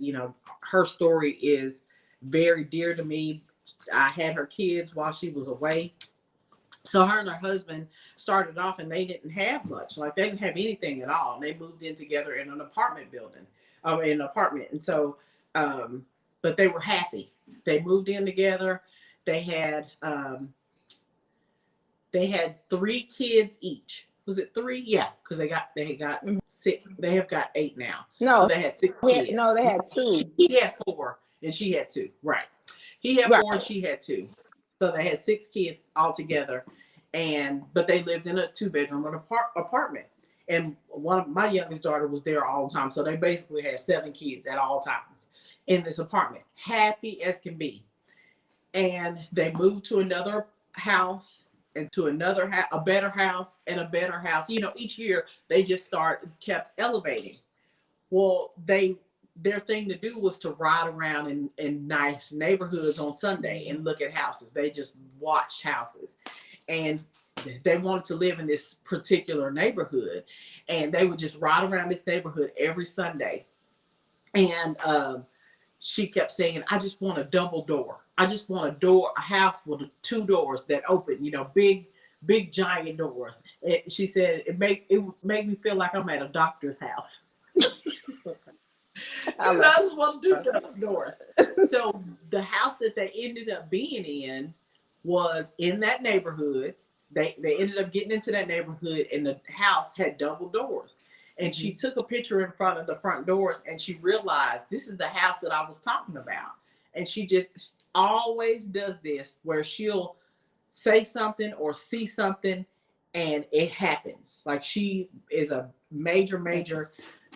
B: her story is very dear to me. I had her kids while she was away. So her and her husband started off, and they didn't have much. Like, they didn't have anything at all. And they moved in together in an apartment building, in an apartment. And so, but they were happy. They moved in together. They had 3 kids each. Was it 3? Yeah, because they got 6. They have got 8 now. No, so they had 6 kids.
C: No, they had 2.
B: He had 4 and she had 2. Right. He had 4 and she had 2. So they had 6 kids all together, but they lived in a 2-bedroom apartment. And my youngest daughter was there all the time. So they basically had 7 kids at all times in this apartment, happy as can be. And they moved to another house, and to another a better house, and a better house. Each year they just kept elevating. Well, their thing to do was to ride around in nice neighborhoods on Sunday and look at houses. They just watched houses, and they wanted to live in this particular neighborhood, and they would just ride around this neighborhood every Sunday. And she kept saying, I just want a double door. I just want a house with 2 doors that open, big giant doors. And she said it made me feel like I'm at a doctor's house. I just want to do double doors. So the house that they ended up being in was in that neighborhood. They ended up getting into that neighborhood, and the house had double doors. And she took a picture in front of the front doors, and she realized this is the house that I was talking about. And she just always does this, where she'll say something or see something and it happens. Like, she is a major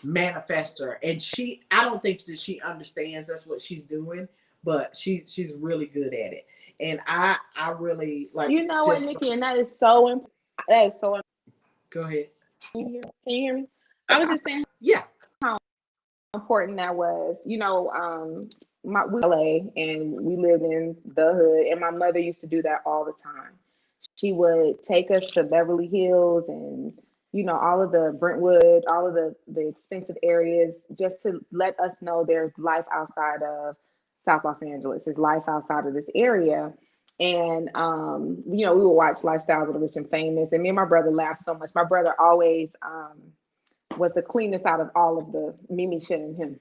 B: manifester, and I don't think that she understands that's what she's doing, but she's really good at it. And I really like,
C: what, Nikki, and that is so
B: go ahead.
C: Can you hear me? I was just saying,
B: yeah,
C: how important that was. We LA, and we lived in the hood, and my mother used to do that all the time. She would take us to Beverly Hills and all of the Brentwood, all of the expensive areas, just to let us know there's life outside of South Los Angeles. There's life outside of this area. And we would watch Lifestyles of the Rich and Famous, and me and my brother laughed so much. My brother always was the cleanest out of all of the Mimi, Shin, and him.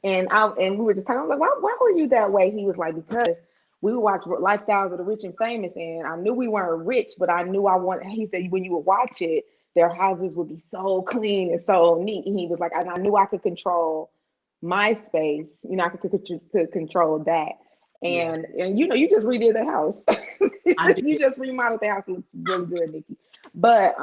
C: And we were just talking, I was like, why were you that way? He was like, because we would watch Lifestyles of the Rich and Famous, and I knew we weren't rich, but I knew he said, when you would watch it, their houses would be so clean and so neat. And he was like, and I knew I could control my space. I could control that. And you just redid the house. You just remodeled the house. It looks really good, Nikki. But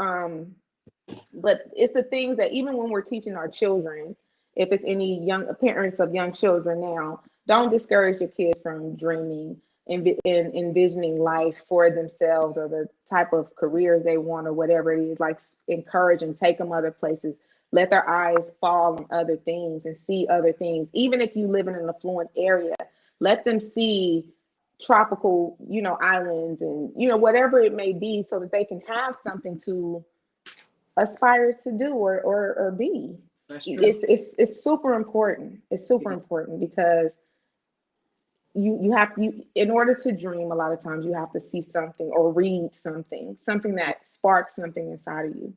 C: it's the things that even when we're teaching our children, if it's any young parents of young children now, don't discourage your kids from dreaming and envisioning life for themselves, or the type of careers they want, or whatever it is. Like, encourage and take them other places. Let their eyes fall on other things and see other things. Even if you live in an affluent area, let them see tropical, islands and, whatever it may be, so that they can have something to aspire to do or be.
B: That's true.
C: It's super important. It's super important, because you have to, in order to dream, a lot of times you have to see something or read something that sparks something inside of you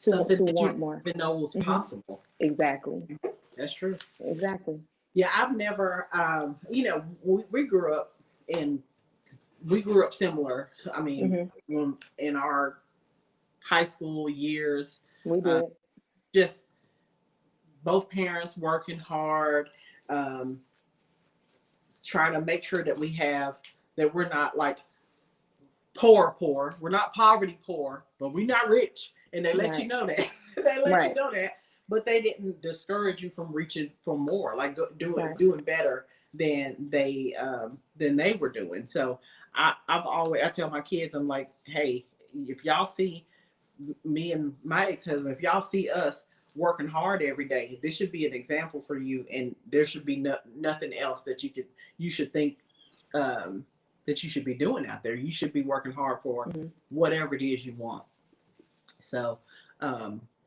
C: to want more.
B: Even know was possible.
C: Exactly.
B: That's true.
C: Exactly.
B: Yeah, I've never, we grew up similar. I mean, when in our high school years,
C: we did.
B: Just both parents working hard, trying to make sure that we're not like poor. We're not poverty poor, but we're not rich. And they let you know that. They let you know that. But they didn't discourage you from reaching for more, like doing better than they were doing. So I tell my kids, I'm like, hey, if y'all see me and my ex-husband, if y'all see us working hard every day, this should be an example for you, and there should be nothing else that you should think that you should be doing out there. You should be working hard for whatever it is you want. So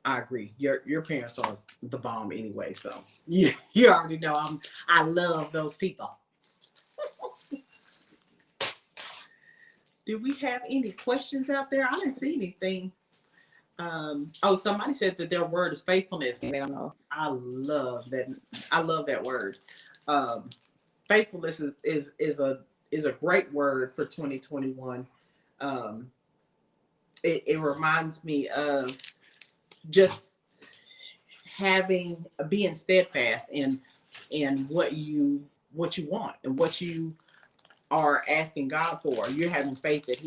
B: I agree. Your parents are the bomb anyway. So you already know I love those people. Do we have any questions out there? I didn't see anything. Somebody said that their word is faithfulness. They don't know. I love that. I love that word. Faithfulness is a great word for 2021. It reminds me of just being steadfast in what you want and what you are asking God for. You're having faith that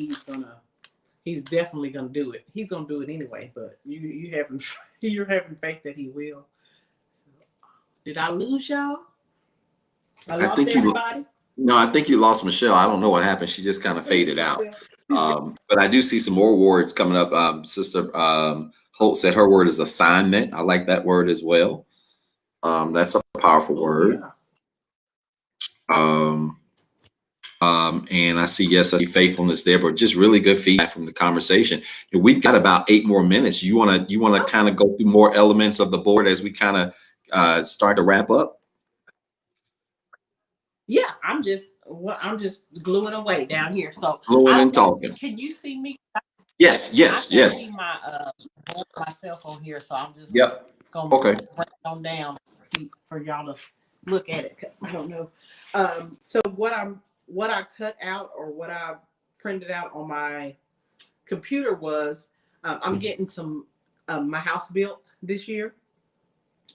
B: He's definitely gonna do it. He's gonna do it anyway, but you're having faith that He will. Did I lose y'all? I lost everybody.
A: No, I think you lost Michelle. I don't know what happened. She just kind of faded out. But I do see some more words coming up. Sister Holt said her word is assignment. I like that word as well. That's a powerful word.
B: Yeah.
A: And I see, yes, I see faithfulness there, but just really good feedback from the conversation. We've got about 8 more minutes. You want to kind of go through more elements of the board as we kind of start to wrap up?
B: Yeah, I'm just gluing away down here. So
A: Fluent and talking.
B: can you see me?
A: Yes,
B: I
A: yes,
B: can't
A: yes.
B: see my cell phone here, so I'm just
A: Yep.
B: gonna
A: Okay.
B: break it on down, see for y'all to look at it. I don't know. So what I cut out or what I printed out on my computer was I'm getting some my house built this year,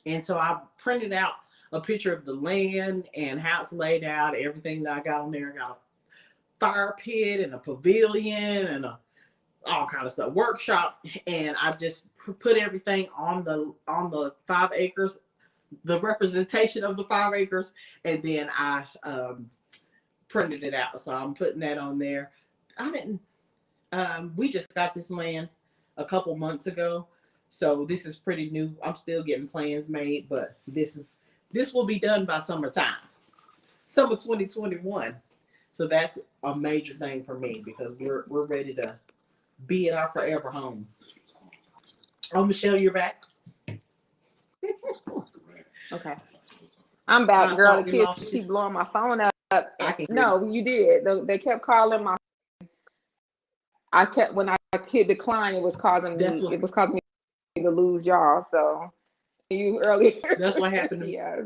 B: and so I printed out a picture of the land and how it's laid out, everything that I got on there. I got a fire pit and a pavilion and all kind of stuff, workshop, and I just put everything on the 5 acres, the representation of the 5 acres, and then I printed it out. So I'm putting that on there. I didn't. We just got this land a couple months ago, so this is pretty new. I'm still getting plans made, but this will be done by summertime, summer 2021. So that's a major thing for me because we're ready to be in our forever home. Oh, Michelle, you're back.
C: Okay. I'm back,
B: I
C: girl.
B: thought
C: The
B: we
C: kids
B: lost you.
C: keep blowing my phone up.
B: I can hear
C: No, you did. They kept calling my. When I hit decline, it was causing
B: That's
C: me to lose y'all. So you earlier.
B: That's what happened to me.
C: Yeah,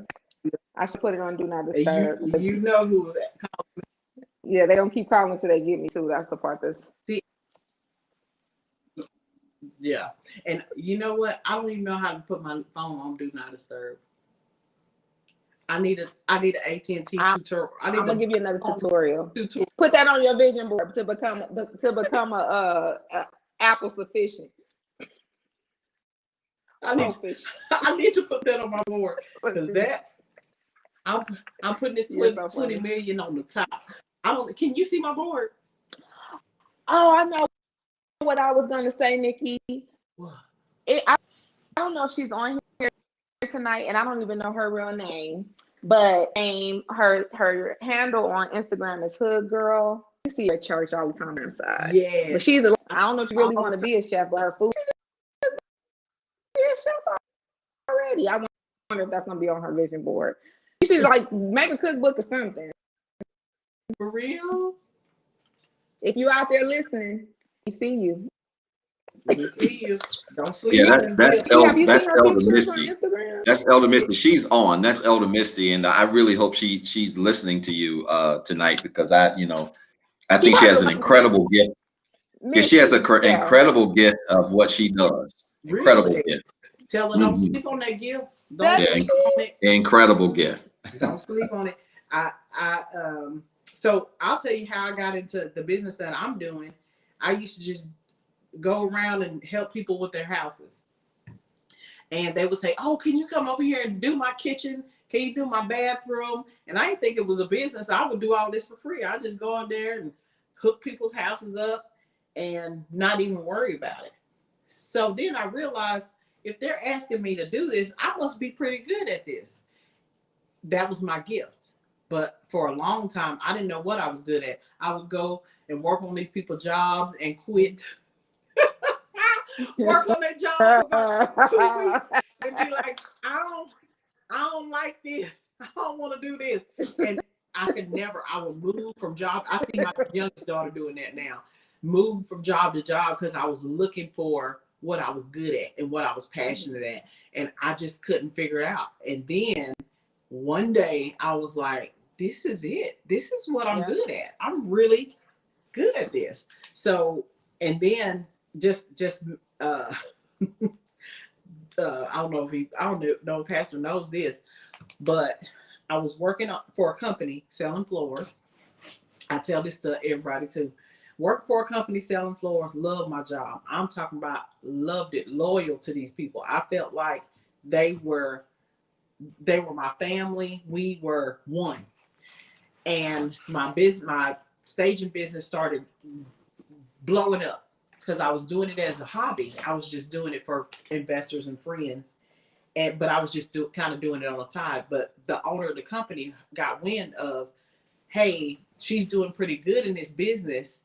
C: I should put it on do not
B: You
C: disturb.
B: you know who was
C: Yeah, they don't keep calling until they get me too. That's the part that's.
B: yeah. And you know what? I don't even know how to put my phone on do not disturb. I need an AT&T tutorial.
C: I'm gonna give you another tutorial. Put that on your vision board to become a Apple sufficient.
B: I need to put that on my board because that I'm putting this 20 million on the top. Can you see my board?
C: Oh, I know what I was gonna say, Nikki. I don't know if she's on here tonight, and I don't even know her real name. But her handle on Instagram is Hood Girl. You see her at church all the time inside.
B: Yeah.
C: But I don't know if you really want to be a chef, but her food be a chef already. I wonder if that's gonna be on her vision board. You should like make a cookbook or something.
B: For real?
C: If you out there listening, we see you.
B: We see you. Don't sleep.
A: Yeah, that's Elder
C: On
A: Misty.
C: Instagram?
A: That's Elder Misty. She's on. That's Elder Misty, and I really hope she's listening to you tonight because I think she has an incredible gift. Yeah, she has an incredible gift of what she does. Incredible gift.
B: Tell her don't sleep on that gift.
C: Don't
B: sleep on it.
A: Incredible gift.
B: Don't sleep on it. So I'll tell you how I got into the business that I'm doing. I used to just go around and help people with their houses. And they would say, oh, can you come over here and do my kitchen? Can you do my bathroom? And I didn't think it was a business. I would do all this for free. I just go in there and hook people's houses up and not even worry about it. So then I realized if they're asking me to do this, I must be pretty good at this. That was my gift. But for a long time, I didn't know what I was good at. I would go and work on these people's jobs and quit. Work on their job for about 2 weeks and be like, I don't like this. I don't want to do this. And I would move from job. I see my youngest daughter doing that now. Move from job to job because I was looking for what I was good at and what I was passionate at. And I just couldn't figure it out. And then one day I was like, this is it. This is what I'm good at. I'm really good at this. So, and then just I don't know if Pastor knows this, but I was working for a company selling floors. I tell this to everybody too. Work for a company selling floors, love my job. I'm talking about loved it, loyal to these people. I felt like they were my family. We were one. And my staging business started blowing up because I was doing it as a hobby. I was just doing it for investors and friends. But I was just kind of doing it on the side. But the owner of the company got wind of, hey, she's doing pretty good in this business.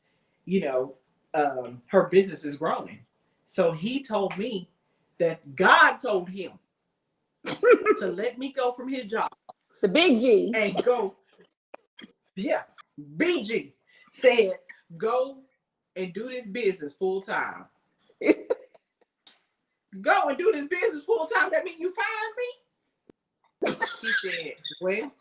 B: Her business is growing. So he told me that God told him to let me go from his job.
C: The big G.
B: And go Yeah, BG said, go and do this business full time. Go and do this business full time. That means you fired me? He said, well,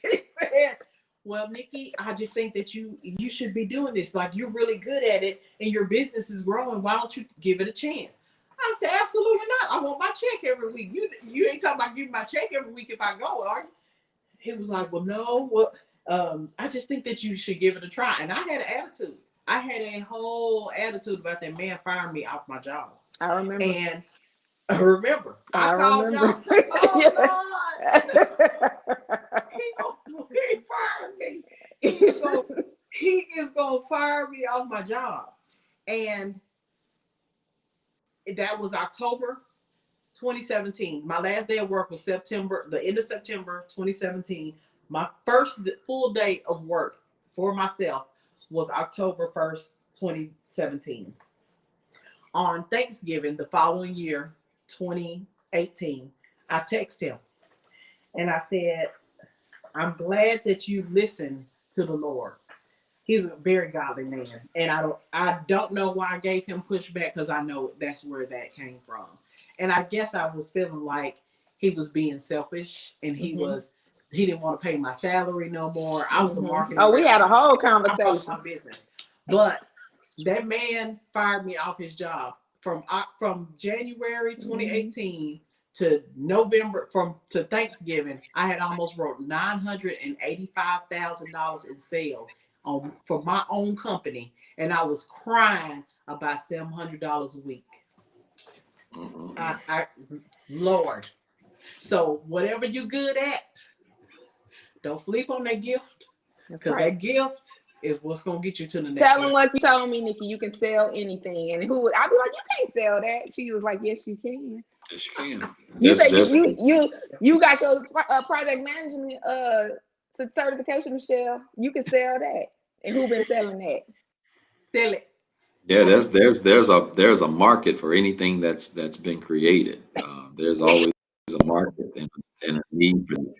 B: he said, well, Nikki, I just think that you should be doing this. Like, you're really good at it and your business is growing. Why don't you give it a chance? I said, absolutely not. I want my check every week. You ain't talking about giving my check every week if I go, are you? He was like, well, no. Well, I just think that you should give it a try. And I had an attitude. I had a whole attitude about that man firing me off my job.
C: I remember.
B: And I called y'all. Oh, Lord. He fired me. He is gonna fire me off my job. And that was October 2017. My last day of work was the end of September 2017. My first full day of work for myself was October 1st, 2017. On Thanksgiving, the following year, 2018, I texted him and I said, I'm glad that you listened to the Lord. He's a very godly man. And I don't know why I gave him pushback, because I know that's where that came from. And I guess I was feeling like he was being selfish and he didn't want to pay my salary no more. I was a marketing.
C: Oh, we had a whole conversation.
B: My business. But that man fired me off his job from January 2018 to November, to Thanksgiving. I had almost wrote $985,000 in sales for my own company, and I was crying about $700 a week. Lord. So whatever you good at, don't sleep on that gift, because that gift is what's gonna get you to the next.
C: Tell him what you told me, Nikki. You can sell anything, and I'd be like, you can't sell that. She was like, yes, you can.
A: Yes, you can.
C: You say you got your project management certification, Michelle. You can sell that. And who been selling that?
B: Sell it.
A: Yeah, there's a market for anything that's been created. There's always a market and a need for it.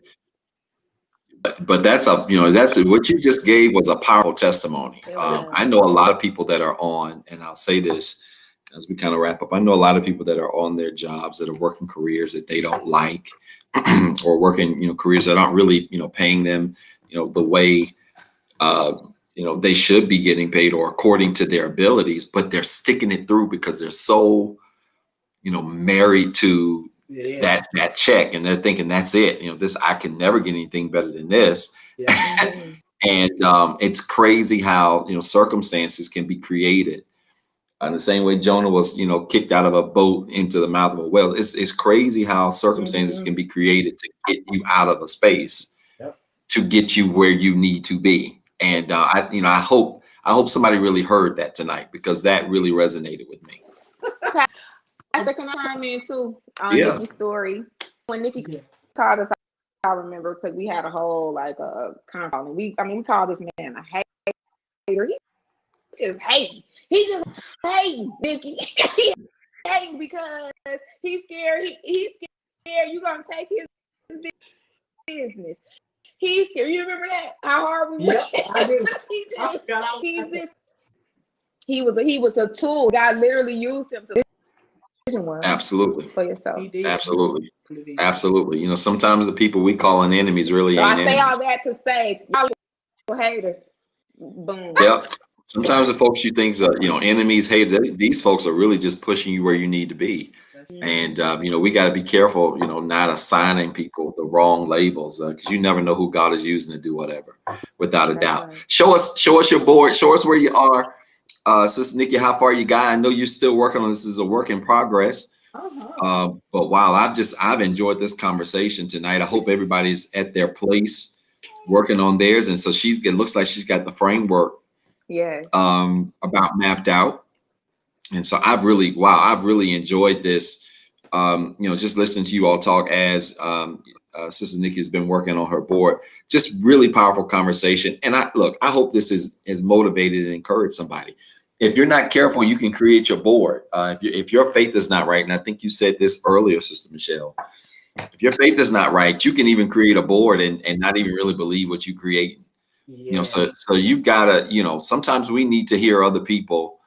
A: But that's what you just gave was a powerful testimony. I know a lot of people that are on, and I'll say this as we kind of wrap up. I know a lot of people that are on their jobs that are working careers that they don't like, or working careers that aren't really paying them the way they should be getting paid or according to their abilities, but they're sticking it through because they're so married to that check, and they're thinking that's it. I can never get anything better than this. And it's crazy how circumstances can be created. In the same way Jonah was kicked out of a boat into the mouth of a whale. It's crazy how circumstances can be created to get you out of a space, to get you where you need to be. And I hope somebody really heard that tonight, because that really resonated with me.
C: Pastor, can I chime in too on Nikki's story? When Nikki called us, I remember, because we had a whole convo. We called this man a hater. He just hating. He just hating, Nikki. He hating because he's scared. He's scared you're gonna take his business. He's scared. You remember that? How hard we went?
B: I do.
C: He was a tool. God literally used him to.
A: Absolutely.
C: For yourself.
A: Absolutely. Absolutely. Sometimes the people we call an enemies really ain't enemies.
C: I say all that to say, y'all haters. Boom.
A: Yep. Sometimes the folks you think enemies, haters, these folks are really just pushing you where you need to be. And we got to be careful, not assigning people the wrong labels, because you never know who God is using to do whatever, without a doubt. Right. Show us your board. Show us where you are. Sister Nikki, how far you got? I know you're still working on this. This is a work in progress. But wow, I've enjoyed this conversation tonight. I hope everybody's at their place working on theirs. And so it looks like she's got the framework about mapped out. And so I've really enjoyed this. Just listening to you all talk as Sister Nikki has been working on her board. Just really powerful conversation. And I hope this is motivated and encouraged somebody. If you're not careful, you can create your board. If your faith is not right, and I think you said this earlier, Sister Michelle, if your faith is not right, you can even create a board and not even really believe what you create. You know, so you've got to, you know, sometimes we need to hear other people,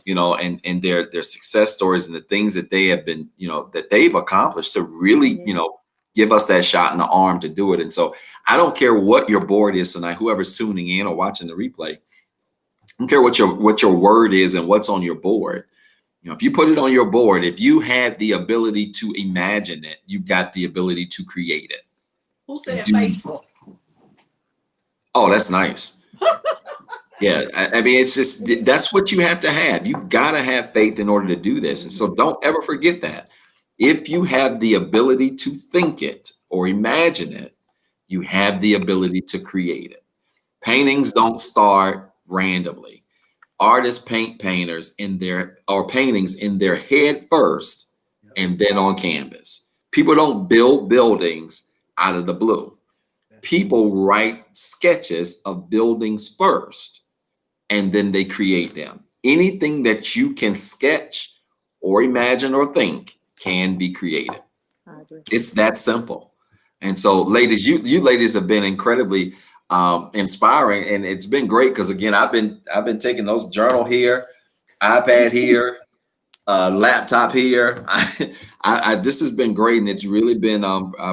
A: you know, and their success stories and the things that they have been, you know, that they've accomplished to really, you know, give us that shot in the arm to do it. And so I don't care what your board is tonight, whoever's tuning in or watching the replay. I don't care what your word is and what's on your board. You know, if you put it on your board, if you had the ability to imagine it, you've got the ability to create it.
B: Who said faithful?
A: Oh, that's nice. Yeah, I mean, it's just, that's what you have to have. You've got to have faith in order to do this. And so don't ever forget that. If you have the ability to think it or imagine it, you have the ability to create it. Paintings don't start randomly. Artists paint paintings in their head first and then on canvas. People don't build buildings out of the blue. People write sketches of buildings first and then they create them. Anything that you can sketch or imagine or think can be created. It's that simple. And so ladies, you ladies have been incredibly inspiring, and it's been great because again, I've been taking those journal here, iPad here, laptop here. This has been great, and it's really been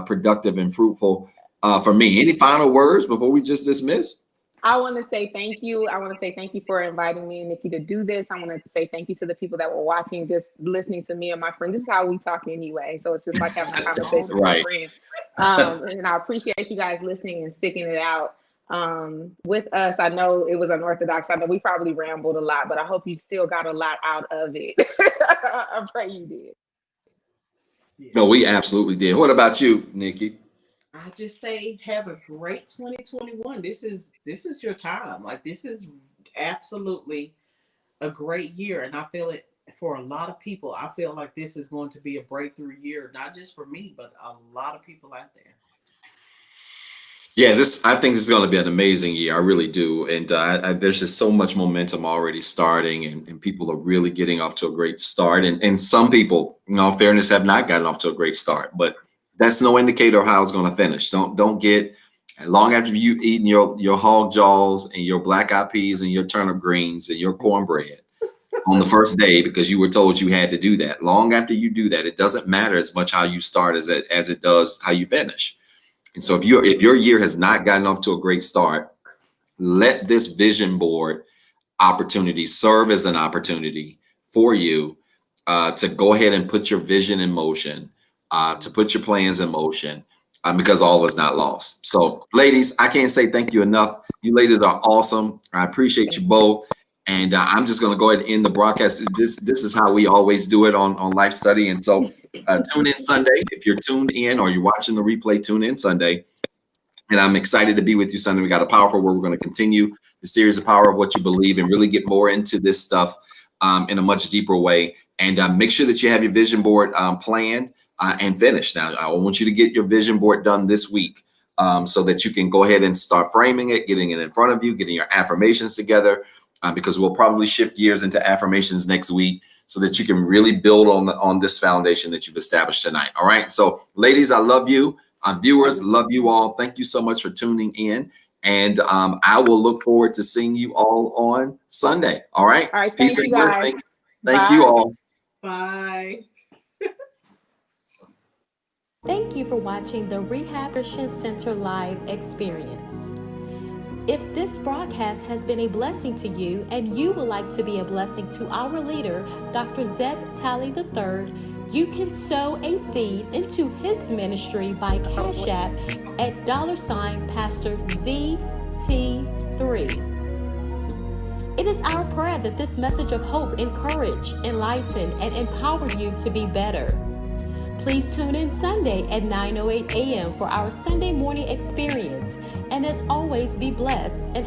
A: productive and fruitful for me. Any final words before we just dismiss?
C: I want to say thank you. I want to say thank you for inviting me and Nikki to do this. I want to say thank you to the people that were watching, just listening to me and my friend. This is how we talk anyway. So it's just like having a conversation with my friend. And I appreciate you guys listening and sticking it out with us. I know it was unorthodox. I know we probably rambled a lot, but I hope you still got a lot out of it. I pray you did.
A: No, we absolutely did. What about you, Nikki?
B: I just say have a great 2021. This is your time. Like, this is absolutely a great year. And I feel it for a lot of people. I feel like this is going to be a breakthrough year, not just for me, but a lot of people out there.
A: Yeah, I think this is going to be an amazing year. I really do. And there's just so much momentum already starting, and people are really getting off to a great start. And some people, in all fairness, have not gotten off to a great start, but that's no indicator of how it's going to finish. Don't get, long after you've eaten your hog jaws and your black eyed peas and your turnip greens and your cornbread on the first day because you were told you had to do that. Long after you do that, it doesn't matter as much how you start as it does how you finish. And so if your year has not gotten off to a great start, let this vision board opportunity serve as an opportunity for you to go ahead and put your vision in motion, to put your plans in motion, because all is not lost. So ladies, I can't say thank you enough. You ladies are awesome. I appreciate you both. And I'm just going to go ahead and end the broadcast. This is how we always do it on Life Study. And so tune in Sunday. If you're tuned in or you're watching the replay, tune in Sunday. And I'm excited to be with you Sunday. We got a powerful word. We're going to continue the series of Power of What You Believe and really get more into this stuff in a much deeper way. And make sure that you have your vision board planned and finished. Now, I want you to get your vision board done this week so that you can go ahead and start framing it, getting it in front of you, getting your affirmations together. Because we'll probably shift gears into affirmations next week so that you can really build on this foundation that you've established tonight. All right. So ladies, I love you. Viewers, love you all. Thank you so much for tuning in. And I will look forward to seeing you all on Sunday. All right.
C: All right. Thank you guys.
A: Thank you all.
B: Bye.
D: Thank you for watching the Rehab Christian Center live experience. If this broadcast has been a blessing to you and you would like to be a blessing to our leader, Dr. Zeb Talley III, you can sow a seed into his ministry by CashAPP at $Pastor ZT3. It is our prayer that this message of hope encourage, enlighten, and empower you to be better. Please tune in Sunday at 9:08 a.m. for our Sunday morning experience. And as always, be blessed and have